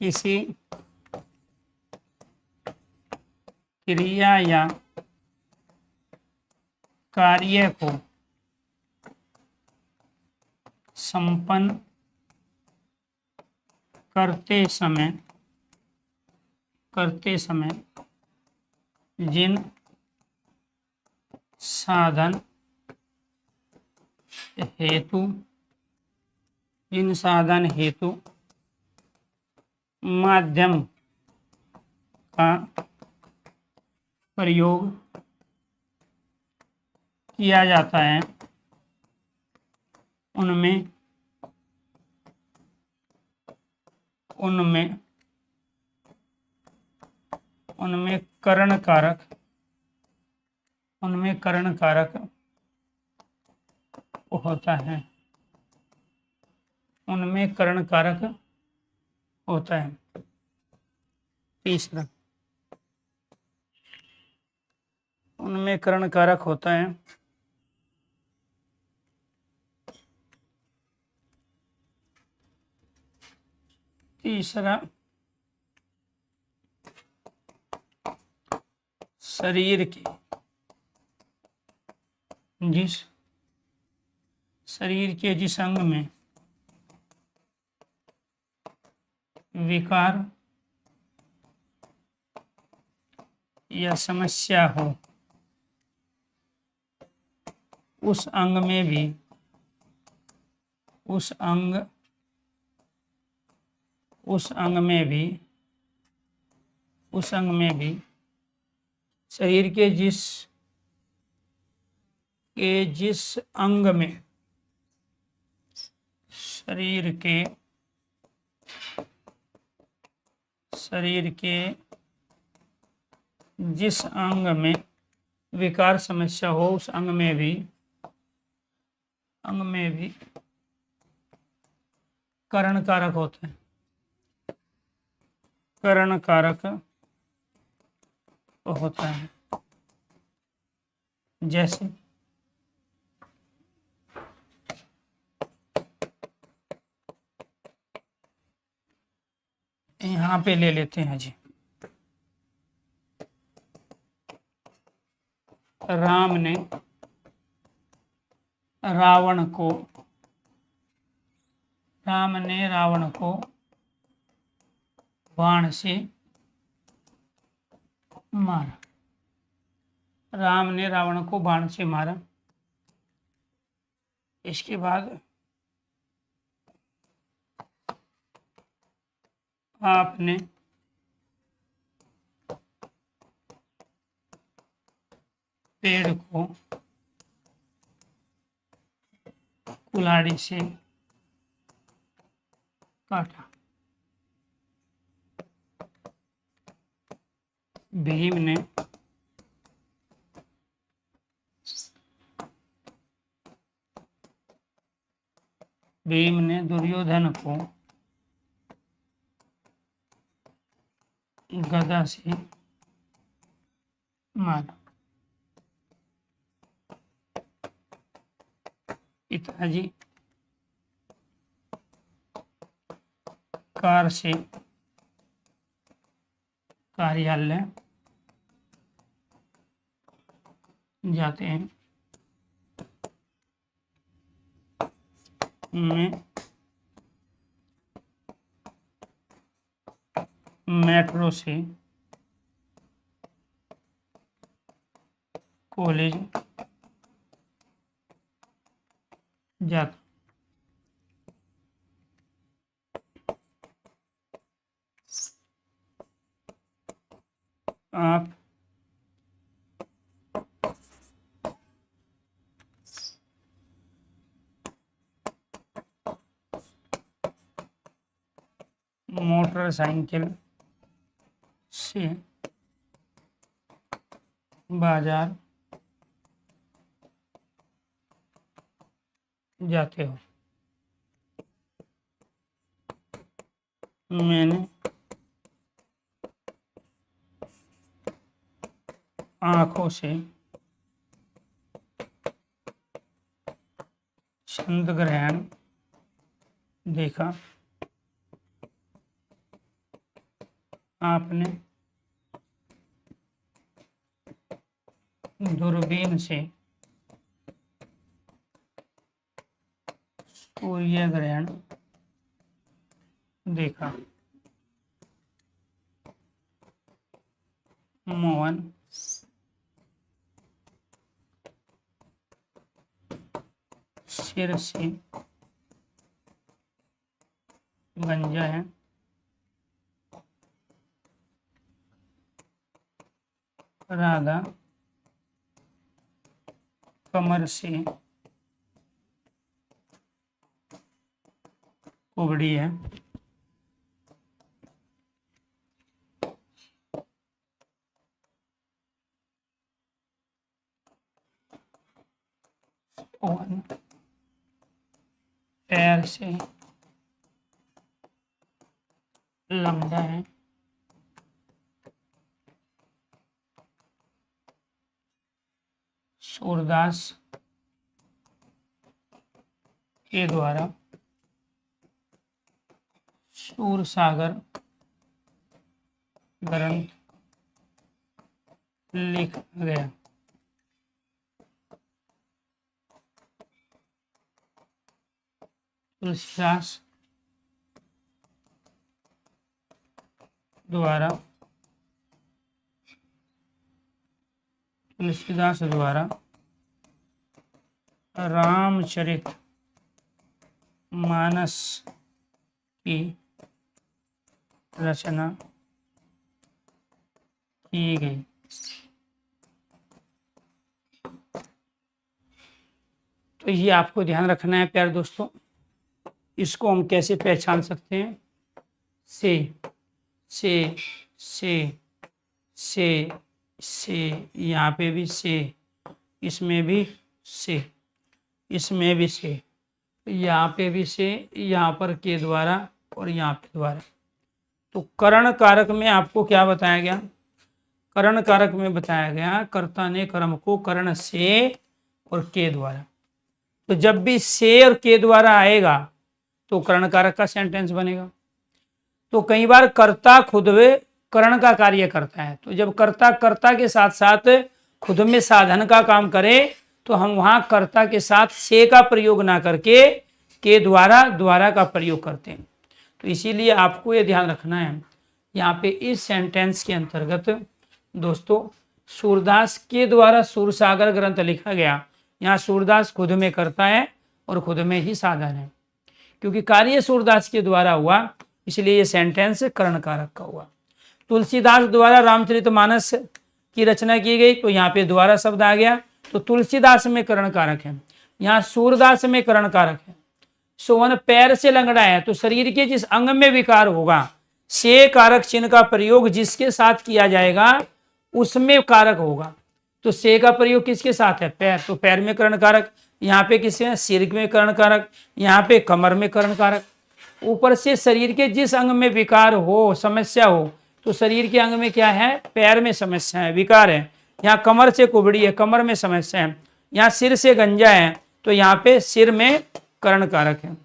Speaker 1: किसी क्रिया या कार्य को संपन्न करते समय जिन साधन हेतु माध्यम का प्रयोग किया जाता है उनमें करण कारक, उनमें करण कारक होता है, उनमें करण कारक होता है। तीसरा, उनमें करण कारक होता है। तीसरा, शरीर के जिस अंग में विकार या समस्या हो उस अंग में भी, उस अंग में भी शरीर के जिस अंग में, शरीर के जिस अंग में विकार समस्या हो, उस अंग में भी करण कारक होते हैं। करण कारक होता है। जैसे यहाँ पे ले लेते हैं जी, राम ने रावण को बाण से मारा। राम ने रावण को बाण से मारा। इसके बाद आपने पेड़ को कुल्हाड़ी से काटा। भीम ने दुर्योधन को गदा से मारा। पिताजी कार से कार्यालय जाते हैं। मैं मेट्रो से कॉलेज जाता। आप मोटरसाइकिल से बाजार जाते हो। मैंने आँखों से चंद्र ग्रहण देखा। आपने दूरबीन से सूर्य ग्रहण देखा। मोहन सिर से गंजा है। राधा कमर से कुबड़ी है। ओवन पैर से लंबा है। सूरदास के द्वारा सूरसागर ग्रंथ लिखा गया। तुलसीदास द्वारा रामचरित मानस की रचना की गई। तो ये आपको ध्यान रखना है प्यारे दोस्तों। इसको हम कैसे पहचान सकते हैं? से से से से, यहाँ पे भी से, इसमें भी से, इसमें भी से, यहाँ पे भी से, यहाँ पर के द्वारा और यहाँ पे द्वारा। तो करण कारक में आपको क्या बताया गया? करण कारक में बताया गया कर्ता ने कर्म को करण से और के द्वारा। तो जब भी से और के द्वारा आएगा तो करण कारक का सेंटेंस बनेगा। तो कई बार कर्ता खुद में करण का कार्य करता है, तो जब कर्ता के साथ साथ खुद में साधन का काम करे तो हम वहां कर्ता के साथ से का प्रयोग ना करके के द्वारा का प्रयोग करते हैं। तो इसीलिए आपको ये ध्यान रखना है, यहाँ पे इस सेंटेंस के अंतर्गत दोस्तों सूरदास के द्वारा सूरसागर ग्रंथ लिखा गया। यहाँ सूरदास खुद में करता है और खुद में ही साधन है, क्योंकि कार्य सूरदास के द्वारा हुआ इसलिए ये सेंटेंस करण कारक का हुआ। तुलसीदास द्वारा रामचरितमानस की रचना की गई, तो यहाँ पे द्वारा शब्द आ गया, तो तुलसीदास में करण कारक है, यहाँ सूरदास में करण कारक है। सोवन पैर से लंगड़ा है, तो शरीर के जिस अंग में विकार होगा से कारक चिन्ह का प्रयोग जिसके साथ किया जाएगा उसमें कारक होगा। तो से का प्रयोग किसके साथ है? पैर, तो पैर में करण कारक। यहाँ पे किसके? सिर में करण कारक, यहाँ पे कमर में करण कारक। ऊपर से शरीर के जिस अंग में विकार हो, समस्या हो, तो शरीर के अंग में क्या है? पैर में समस्या है, विकार है। यहाँ कमर से कुबड़ी है, कमर में समस्या है। यहाँ सिर से गंजा है, तो यहाँ पे सिर में करण कारक है।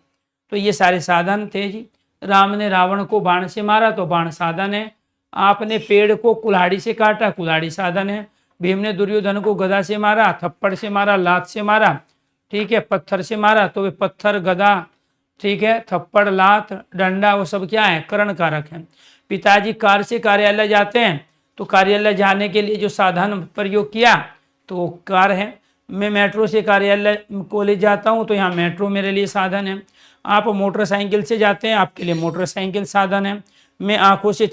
Speaker 1: तो ये सारे साधन थे जी। राम ने रावण को बाण से मारा, तो बाण साधन है। आपने पेड़ को कुल्हाड़ी से काटा, कुल्हाड़ी साधन है। भीम ने दुर्योधन को गदा से मारा, थप्पड़ से मारा, लात से मारा, ठीक है, पत्थर से मारा, तो वे पत्थर, गदा, ठीक है, थप्पड़, लात, डंडा, वो सब क्या है? करण कारक है। पिताजी कार से कार्यालय जाते हैं, तो कार्यालय जाने के लिए जो साधन प्रयोग किया तो कार है। मैं मेट्रो से कार्यालय कॉलेज जाता हूँ, तो यहाँ मेट्रो मेरे लिए साधन है। आप मोटरसाइकिल से जाते हैं, आपके लिए मोटरसाइकिल साधन है। मैंने आंखों से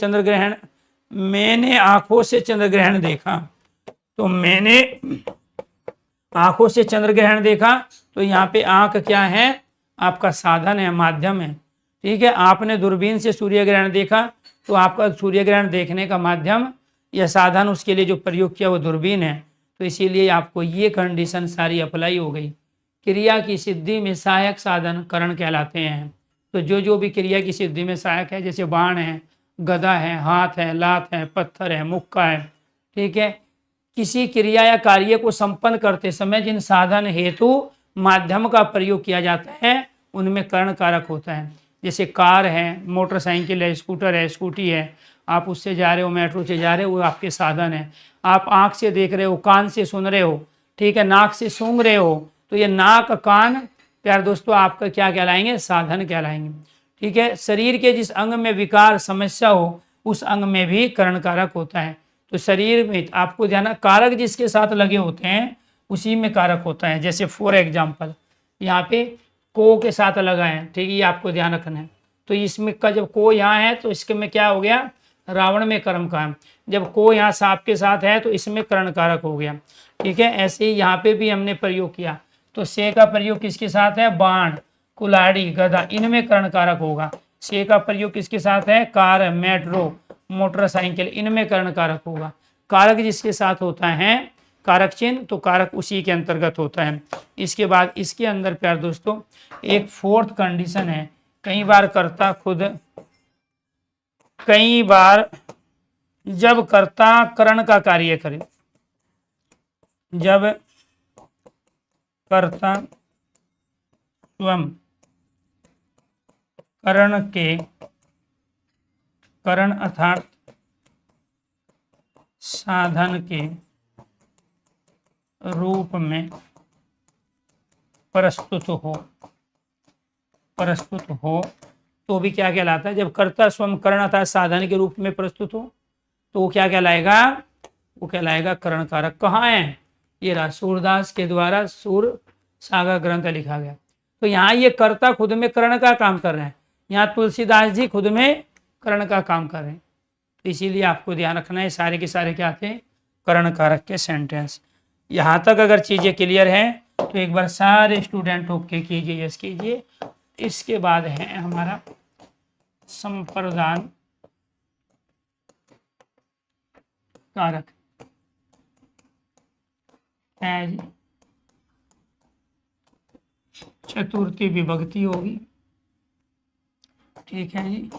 Speaker 1: चंद्र ग्रहण देखा, तो मैंने आंखों से चंद्र ग्रहण देखा, तो यहाँ पे आंख क्या है? आपका साधन है, माध्यम है, ठीक है। आपने दूरबीन से सूर्य ग्रहण देखा, तो आपका सूर्य ग्रहण देखने का माध्यम या साधन, उसके लिए जो प्रयोग किया वो दूरबीन है। तो इसीलिए आपको ये कंडीशन सारी अप्लाई हो गई। क्रिया की सिद्धि में सहायक साधन करण कहलाते हैं। तो जो भी क्रिया की सिद्धि में सहायक है, जैसे बाण है, गदा है, हाथ है, लात है, पत्थर है, मुक्का है, ठीक है, किसी क्रिया या कार्य को संपन्न करते समय जिन साधन हेतु माध्यम का प्रयोग किया जाता है उनमें करण कारक होता है। जैसे कार है, मोटरसाइकिल है, स्कूटर है, स्कूटी है, आप उससे जा रहे हो, मेट्रो से जा रहे हो, वो आपके साधन है। आप आँख से देख रहे हो, कान से सुन रहे हो, ठीक है, नाक से सूंघ रहे हो, तो ये नाक, कान प्यारे दोस्तों आपका क्या कहलाएंगे? साधन कहलाएंगे, ठीक है। शरीर के जिस अंग में विकार, समस्या हो, उस अंग में भी करण कारक होता है। तो शरीर में आपको ध्यान, कारक जिसके साथ लगे होते हैं उसी में कारक होता है। जैसे फॉर एग्जाम्पल यहाँ पे को के साथ लगा है, ठीक है, ये आपको ध्यान रखना है। तो इसमें का जब को यहाँ है तो इसके में क्या हो गया? रावण में कर्म का। जब को यहाँ सांप के साथ है तो इसमें करण कारक हो गया, ठीक है। ऐसे ही यहाँ पे भी हमने प्रयोग किया, तो से का प्रयोग किसके साथ है? बाण, कुल्हाड़ी, गदा, इनमें करण कारक होगा। से का प्रयोग किसके साथ है? कार, मेट्रो, मोटरसाइकिल, इनमें करण कारक होगा। कारक जिसके साथ होता है कारक चिन्ह, तो कारक उसी के अंतर्गत होता है। इसके बाद इसके अंदर प्यारे दोस्तों एक फोर्थ कंडीशन है। कई बार कर्ता खुद, कई बार जब कर्ता करण का कार्य करे, जब कर्ता स्वयं करण अर्थात साधन के रूप में प्रस्तुत हो तो भी क्या कहलाता है? जब कर्ता स्वयं करण अर्थात साधन के रूप में प्रस्तुत हो तो वो क्या कहलाएगा? वो कहलाएगा करण कारक। कहाँ है? ये रहा, सूरदास के द्वारा सागर ग्रंथ लिखा गया। तो यहाँ ये कर्ता खुद में कर्ण का काम कर रहे हैं, यहाँ तुलसीदास जी खुद में कर्ण का काम कर रहे हैं। तो इसीलिए आपको ध्यान रखना है सारे के सारे क्या थे, कर्ण कारक के सेंटेंस। यहाँ तक अगर चीजें क्लियर हैं तो एक बार सारे स्टूडेंट ओके कीजिए, यस कीजिए। इसके बाद है हमारा संप्रदान कारक है जी, चतुर्थी विभक्ति होगी, ठीक है जी,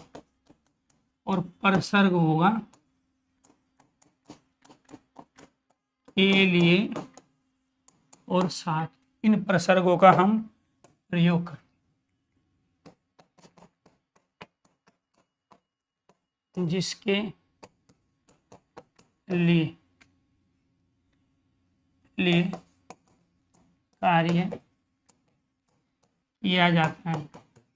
Speaker 1: और परसर्ग होगा के लिए और साथ। इन प्रसर्गों का हम प्रयोग करते, जिसके लिए कार्य किया जाता है,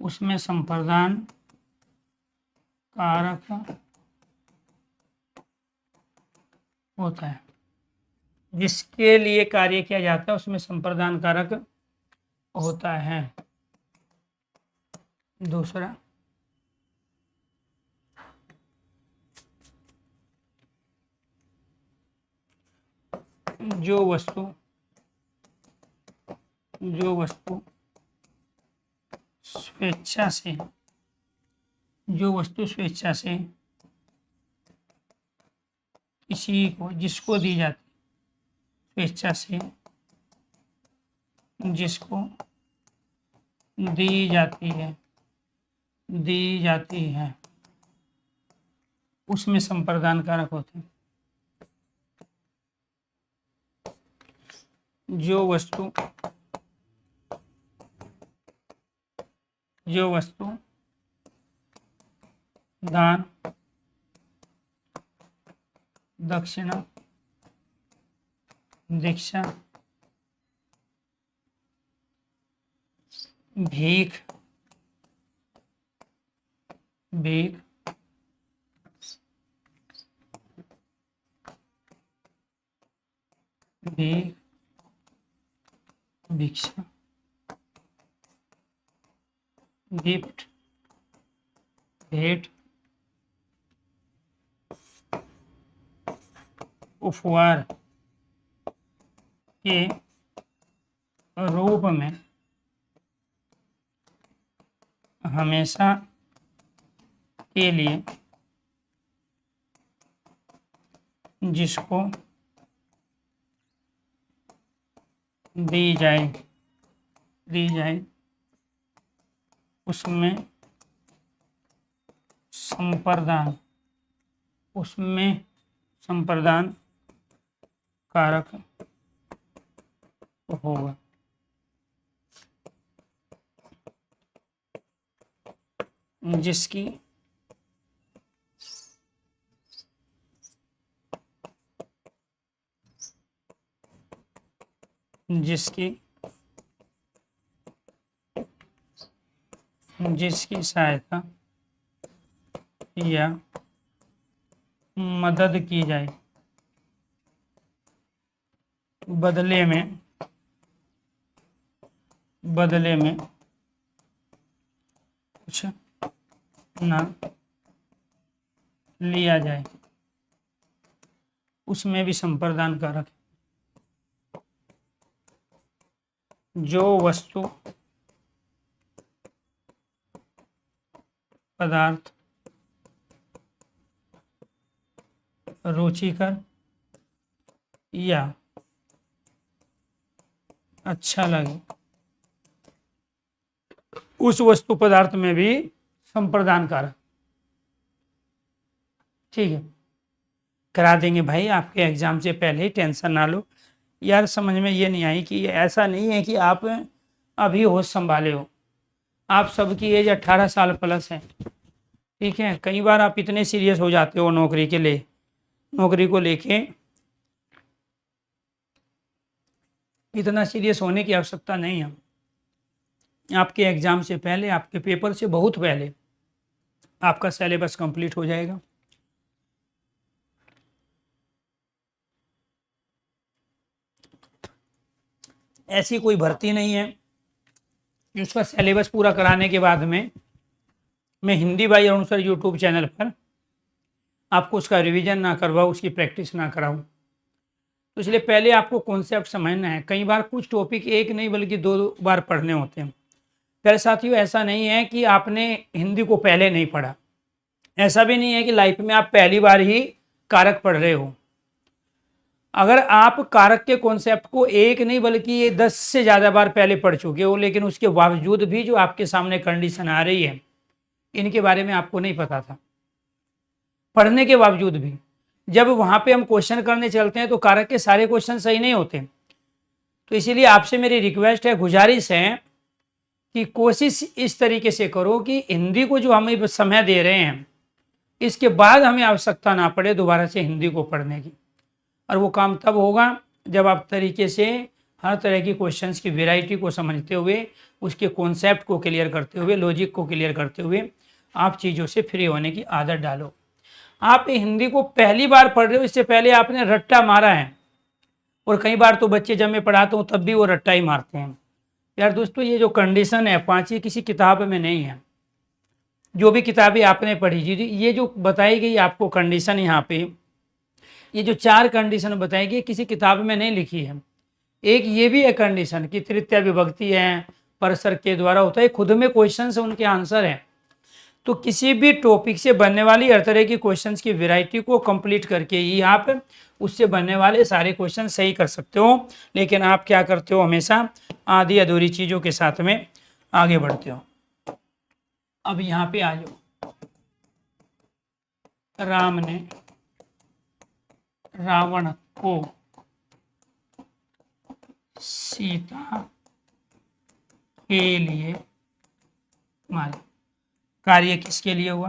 Speaker 1: उसमें संप्रदान कारक होता है। जिसके लिए कार्य किया जाता है उसमें संप्रदान कारक होता है। दूसरा, जो वस्तु स्वेच्छा से किसी को, जिसको दी जाती, स्वेच्छा से जिसको दी जाती है उसमें संप्रदान कारक होते हैं। जो वस्तु दान, दक्षिणा, दीक्षा, भीख भिक्षा, गिफ्ट, भेंट, उपहार के रूप में हमेशा के लिए जिसको दी जाए उसमें संप्रदान कारक होगा। जिसकी सहायता या मदद की जाए, बदले में कुछ ना लिया जाए, उसमें भी संप्रदान कारक है। जो वस्तु पदार्थ रुचिकर या अच्छा लगे, उस वस्तु पदार्थ में भी संप्रदान कारक, ठीक है। करा देंगे भाई आपके एग्जाम से पहले ही, टेंशन ना लो यार। समझ में ये नहीं आई कि ऐसा नहीं है कि आप अभी होश संभाले हो, आप सबकी एज 18 साल प्लस है, ठीक है। कई बार आप इतने सीरियस हो जाते हो नौकरी को लेके, इतना सीरियस होने की आवश्यकता नहीं है। आपके एग्जाम से पहले, आपके पेपर से बहुत पहले आपका सिलेबस कंप्लीट हो जाएगा। ऐसी कोई भर्ती नहीं है कि उसका सिलेबस पूरा कराने के बाद में मैं Hindi by Arun sir YouTube channel पर आपको उसका रिवीजन ना करवाऊँ, उसकी प्रैक्टिस ना कराऊँ। तो इसलिए पहले आपको कॉन्सेप्ट समझना है। कई बार कुछ टॉपिक एक नहीं बल्कि दो बार पढ़ने होते हैं। प्यारे साथियों, ऐसा नहीं है कि आपने हिंदी को पहले नहीं पढ़ा, ऐसा भी नहीं है कि लाइफ में आप पहली बार ही कारक पढ़ रहे हो। अगर आप कारक के कॉन्सेप्ट को एक नहीं बल्कि ये 10 से ज़्यादा बार पहले पढ़ चुके हो, लेकिन उसके बावजूद भी जो आपके सामने कंडीशन आ रही है इनके बारे में आपको नहीं पता था, पढ़ने के बावजूद भी जब वहां पे हम क्वेश्चन करने चलते हैं तो कारक के सारे क्वेश्चन सही नहीं होते। तो इसीलिए आपसे मेरी रिक्वेस्ट है, गुजारिश है कि कोशिश इस तरीके से करो कि हिंदी को जो हम समय दे रहे हैं इसके बाद हमें आवश्यकता ना पड़े दोबारा से हिंदी को पढ़ने की। और वो काम तब होगा जब आप तरीके से हर तरह की क्वेश्चंस की वैरायटी को समझते हुए, उसके कॉन्सेप्ट को क्लियर करते हुए, लॉजिक को क्लियर करते हुए आप चीज़ों से फ्री होने की आदत डालो। आप हिंदी को पहली बार पढ़ रहे हो, इससे पहले आपने रट्टा मारा है, और कई बार तो बच्चे जब मैं पढ़ाता हूँ तब भी वो रट्टा ही मारते हैं। यार दोस्तों, ये जो कंडीशन है 5 ये किसी किताब में नहीं है। जो भी किताबें आपने पढ़ी जी, ये जो बताई गई आपको कंडीशन, यहाँ पे ये जो 4 कंडीशन बताई गई किसी किताब में नहीं लिखी है। एक ये भी है कंडीशन कि तृतीय विभक्ति है, परसर के द्वारा होता है, खुद में क्वेश्चन है, उनके आंसर है। तो किसी भी टॉपिक से बनने वाली हर तरह की क्वेश्चंस की वैरायटी को कंप्लीट करके ही आप उससे बनने वाले सारे क्वेश्चन सही कर सकते हो। लेकिन आप क्या करते हो, हमेशा आधी अधूरी चीज़ों के साथ में आगे बढ़ते हो। अब यहाँ पे आ जाओ। राम ने रावण को सीता के लिए मारा। कार्य किसके लिए हुआ?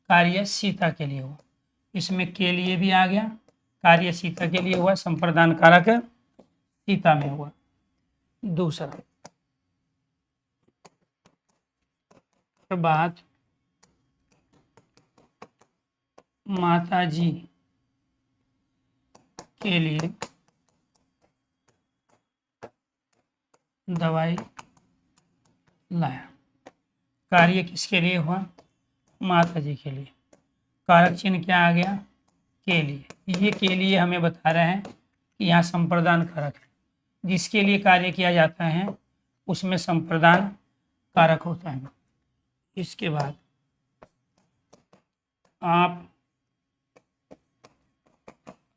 Speaker 1: कार्य सीता के लिए हुआ। इसमें के लिए भी आ गया, कार्य सीता के लिए हुआ, संप्रदान कारक सीता में हुआ। दूसरा, बात माता जी के लिए दवाई लाया। कार्य किसके लिए हुआ? माता जी के लिए। कारक चिन्ह क्या आ गया? के लिए। ये के लिए हमें बता रहे हैं कि यहाँ संप्रदान कारक है, जिसके लिए कार्य किया जाता है उसमें संप्रदान कारक होता है। इसके बाद आप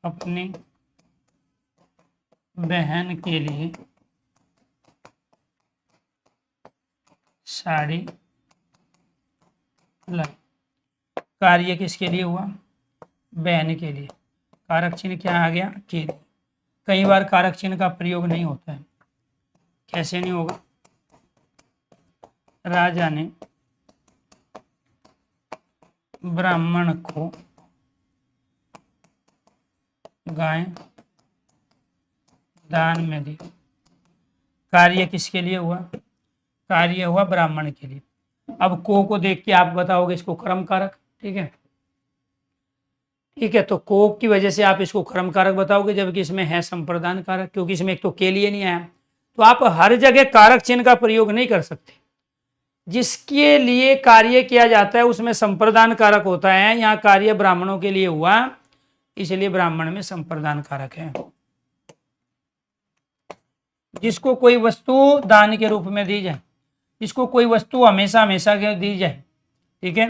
Speaker 1: अपनी बहन के लिए साड़ी लाई। कार्य किसके लिए हुआ? बहन के लिए। कारक चिन्ह क्या आ गया? के लिए। कई बार कारक चिन्ह का प्रयोग नहीं होता है। कैसे नहीं होगा? राजा ने ब्राह्मण को गाय दान में दी। कार्य किसके लिए हुआ? कार्य हुआ ब्राह्मण के लिए। अब को देख के आप बताओगे इसको कर्म कारक, ठीक है। ठीक है, तो को की वजह से आप इसको कर्म कारक बताओगे, जबकि इसमें है संप्रदान कारक, क्योंकि इसमें एक तो के लिए नहीं आया। तो आप हर जगह कारक चिन्ह का प्रयोग नहीं कर सकते। जिसके लिए कार्य किया जाता है उसमें संप्रदान कारक होता है। यहाँ कार्य ब्राह्मणों के लिए हुआ, इसलिए ब्राह्मण में संप्रदान कारक है। जिसको कोई वस्तु दान के रूप में दी जाए, जिसको कोई वस्तु हमेशा हमेशा के दी जाए, ठीक है।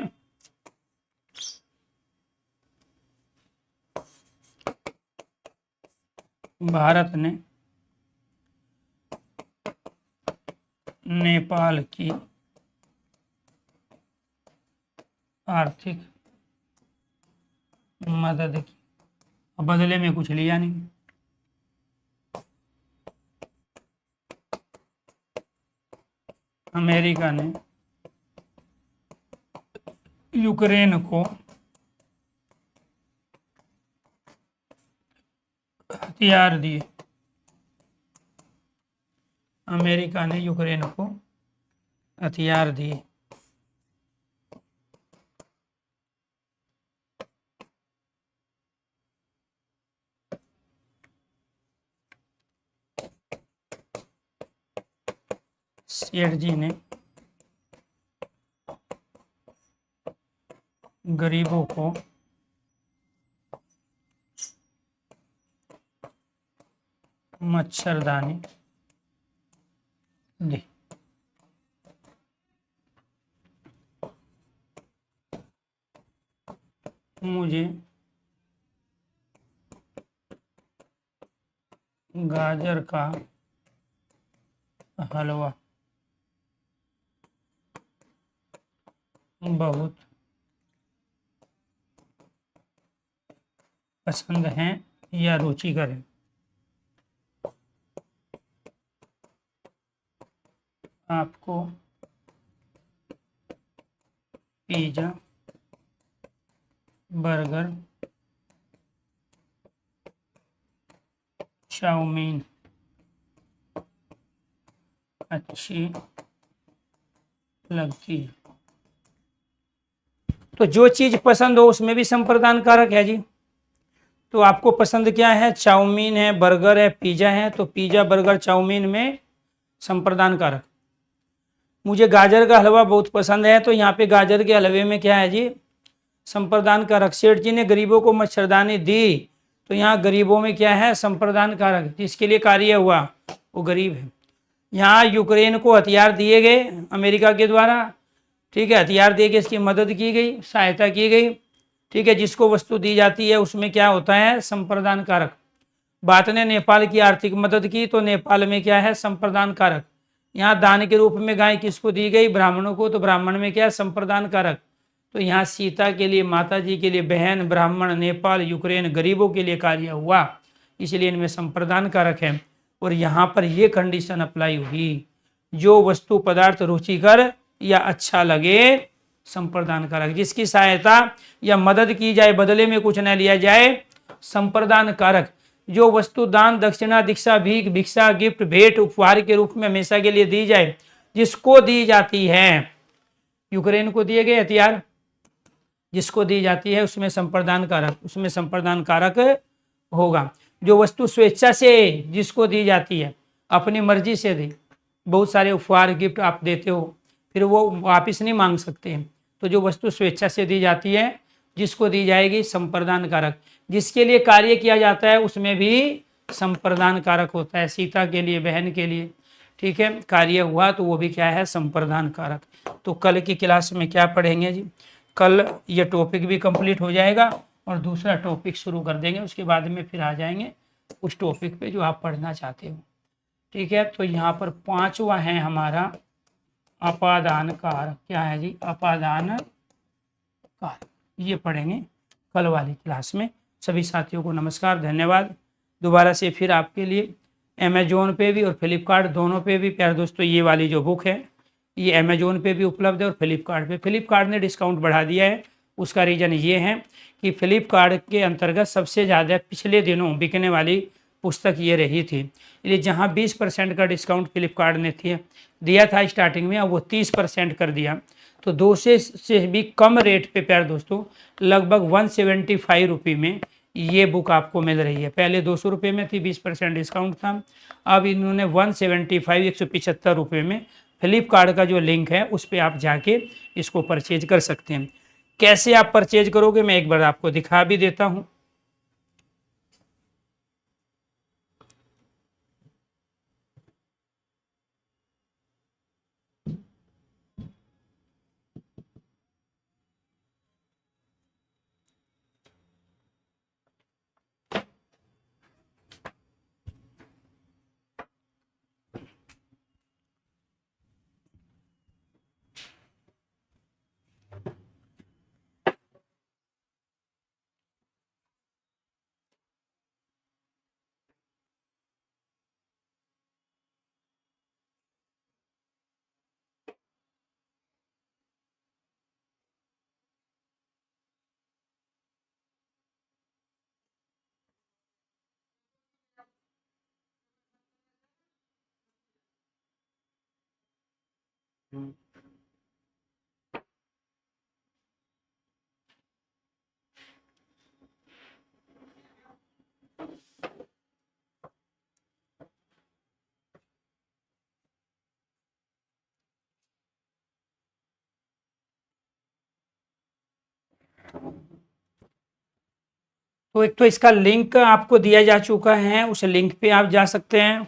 Speaker 1: भारत ने नेपाल की आर्थिक मदद की, बदले में कुछ लिया नहीं। अमेरिका ने यूक्रेन को हथियार दिए। अमेरिका ने यूक्रेन को हथियार दिए। सेठ जी ने गरीबों को मच्छरदानी दी। मुझे गाजर का हलवा बहुत पसंद है या रुचिकर है। आपको पिज़्ज़ा, बर्गर, चाउमीन अच्छी लगती है। तो जो चीज पसंद हो उसमें भी संप्रदान कारक है जी। तो आपको पसंद क्या है? चाउमीन है, बर्गर है, पिज्जा है। तो पिज्जा, बर्गर, चाउमीन में संप्रदान कारक। मुझे गाजर का हलवा बहुत पसंद है, तो यहाँ पे गाजर के हलवे में क्या है जी? संप्रदान कारक। सेठ जी ने गरीबों को मच्छरदानी दी, तो यहाँ गरीबों में क्या है? संप्रदान कारक। जिसके लिए कार्य हुआ वो गरीब है। यहाँ यूक्रेन को हथियार दिए गए अमेरिका के द्वारा, ठीक है, हथियार दे के इसकी मदद की गई, सहायता की गई, ठीक है। जिसको वस्तु दी जाती है उसमें क्या होता है? संप्रदान कारक। भारत ने नेपाल की आर्थिक मदद की, तो नेपाल में क्या है? संप्रदान कारक। यहाँ दान के रूप में गाय किसको दी गई? ब्राह्मणों को, तो ब्राह्मण में क्या है? संप्रदान कारक। तो यहाँ सीता के लिए, माता जी के लिए बहन, ब्राह्मण, नेपाल, यूक्रेन, गरीबों के लिए कार्य हुआ, इसलिए इनमें संप्रदान कारक है। और यहाँ पर यह कंडीशन अप्लाई हुई, जो वस्तु पदार्थ रुचिकर या अच्छा लगे, संप्रदान कारक। जिसकी सहायता या मदद की जाए, बदले में कुछ न लिया जाए, संप्रदान कारक। जो वस्तु दान, दक्षिणा, दीक्षा, भीख, भिक्षा, गिफ्ट, भेंट, उपहार के रूप में हमेशा के लिए दी जाए, जिसको दी जाती है, यूक्रेन को दिए गए हथियार, जिसको दी जाती है उसमें संप्रदान कारक, उसमें संप्रदान कारक होगा। जो वस्तु स्वेच्छा से जिसको दी जाती है, अपनी मर्जी से दी, बहुत सारे उपहार गिफ्ट आप देते हो, फिर वो वापस नहीं मांग सकते हैं। तो जो वस्तु स्वेच्छा से दी जाती है, जिसको दी जाएगी, संप्रदान कारक। जिसके लिए कार्य किया जाता है उसमें भी संप्रदान कारक होता है। सीता के लिए, बहन के लिए, ठीक है, कार्य हुआ तो वो भी क्या है? संप्रदान कारक। तो कल की क्लास में क्या पढ़ेंगे जी? कल ये टॉपिक भी कंप्लीट हो जाएगा और दूसरा टॉपिक शुरू कर देंगे। उसके बाद में फिर आ जाएंगे उस टॉपिक पे जो आप पढ़ना चाहते हो, ठीक है। तो यहाँ पर पांचवा है हमारा अपादान कारक। क्या है जी? अपादान कारक। ये पढ़ेंगे कल वाली क्लास में। सभी साथियों को नमस्कार, धन्यवाद। दोबारा से फिर आपके लिए अमेजोन पे भी और फ्लिपकार्ट दोनों पे भी, प्यारे दोस्तों, ये वाली जो बुक है ये अमेजोन पे भी उपलब्ध है और फ्लिपकार्ट पे। फ्लिपकार्ट ने डिस्काउंट बढ़ा दिया है। उसका रीज़न ये है कि फ्लिपकार्ट के अंतर्गत सबसे ज़्यादा पिछले दिनों बिकने वाली पुस्तक ये रही थी। इसलिए जहाँ 20% का डिस्काउंट फ्लिपकार्ट ने दिया था स्टार्टिंग में, अब वो 30% कर दिया। तो 200 से भी कम रेट पे, प्यारे दोस्तों, लगभग 175 रुपये में ये बुक आपको मिल रही है। पहले 200 रुपये में थी, 20% डिस्काउंट था। अब इन्होंने 175, 175 रुपये में, फ्लिपकार्ट का जो लिंक है उस पर आप जाके इसको परचेज कर सकते हैं। कैसे आप परचेज करोगे मैं एक बार आपको दिखा भी देता हूँ। तो एक तो इसका लिंक आपको दिया जा चुका है, उस लिंक पे आप जा सकते हैं।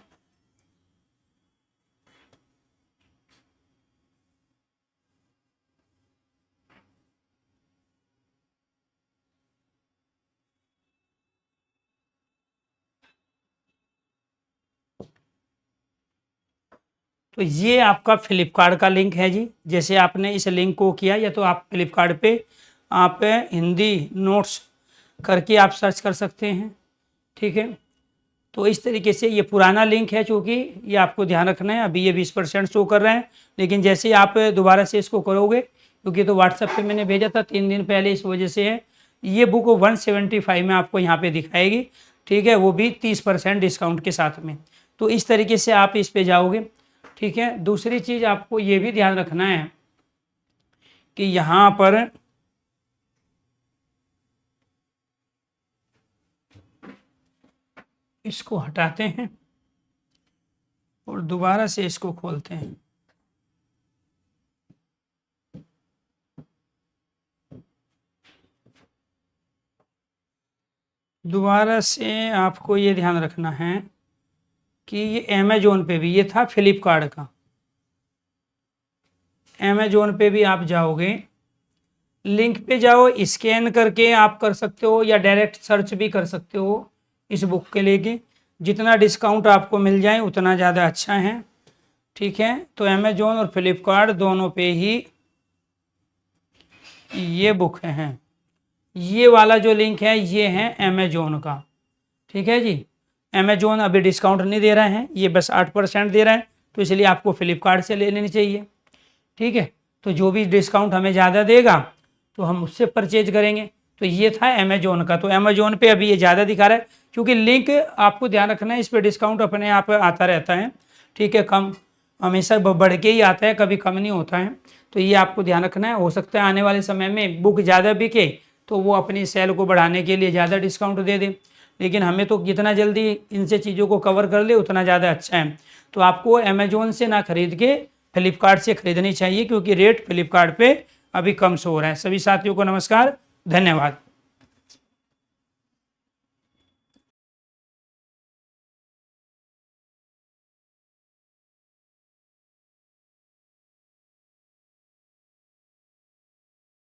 Speaker 1: तो ये आपका फ्लिपकार्ट का लिंक है जी। जैसे आपने इस लिंक को किया, या तो आप फ्लिपकार्ट पे आप हिंदी नोट्स करके आप सर्च कर सकते हैं, ठीक है। तो इस तरीके से ये पुराना लिंक है, चूँकि ये आपको ध्यान रखना है। अभी ये 20% शो कर रहे हैं, लेकिन जैसे ही आप दोबारा से इसको करोगे, क्योंकि तो व्हाट्सएप पे मैंने भेजा था 3 दिन पहले, इस वजह से है। ये बुक 175 में आपको यहाँ पे दिखाएगी, ठीक है, वो भी 30% डिस्काउंट के साथ में। तो इस तरीके से आप इस पे जाओगे, ठीक है। दूसरी चीज़ आपको ये भी ध्यान रखना है कि यहाँ पर इसको हटाते हैं और दोबारा से इसको खोलते हैं। दोबारा से आपको ये ध्यान रखना है कि ये अमेजोन पे भी, ये था फ्लिपकार्ट का, अमेजोन पे भी आप जाओगे, लिंक पे जाओ, स्कैन करके आप कर सकते हो या डायरेक्ट सर्च भी कर सकते हो इस बुक के लेके। जितना डिस्काउंट आपको मिल जाए उतना ज़्यादा अच्छा है, ठीक है। तो अमेजोन और फ्लिपकार्ट दोनों पे ही ये बुक हैं। ये वाला जो लिंक है ये है अमेजोन का, ठीक है जी। अमेजोन अभी डिस्काउंट नहीं दे रहा है, ये बस 8% दे रहा है, तो इसलिए आपको फ्लिपकार्ट से ले लेनी चाहिए, ठीक है। तो जो भी डिस्काउंट हमें ज़्यादा देगा तो हम उससे परचेज करेंगे। तो ये था अमेजोन का। तो अमेजोन पे अभी ये ज़्यादा दिखा रहा है, क्योंकि लिंक आपको ध्यान रखना है, इस पर डिस्काउंट अपने आप आता रहता है, ठीक है। कम हमेशा बढ़ के ही आता है, कभी कम नहीं होता है। तो ये आपको ध्यान रखना है। हो सकता है आने वाले समय में बुक ज़्यादा बिके तो वो अपनी सेल को बढ़ाने के लिए ज़्यादा डिस्काउंट दे दे, लेकिन हमें तो जितना जल्दी इनसे चीज़ों को कवर कर ले उतना ज़्यादा अच्छा है। तो आपको अमेजोन से ना खरीद के फ्लिपकार्ट से खरीदनी चाहिए, क्योंकि रेट फ्लिपकार्ट पे अभी कम शो हो रहा है। सभी साथियों को नमस्कार, धन्यवाद।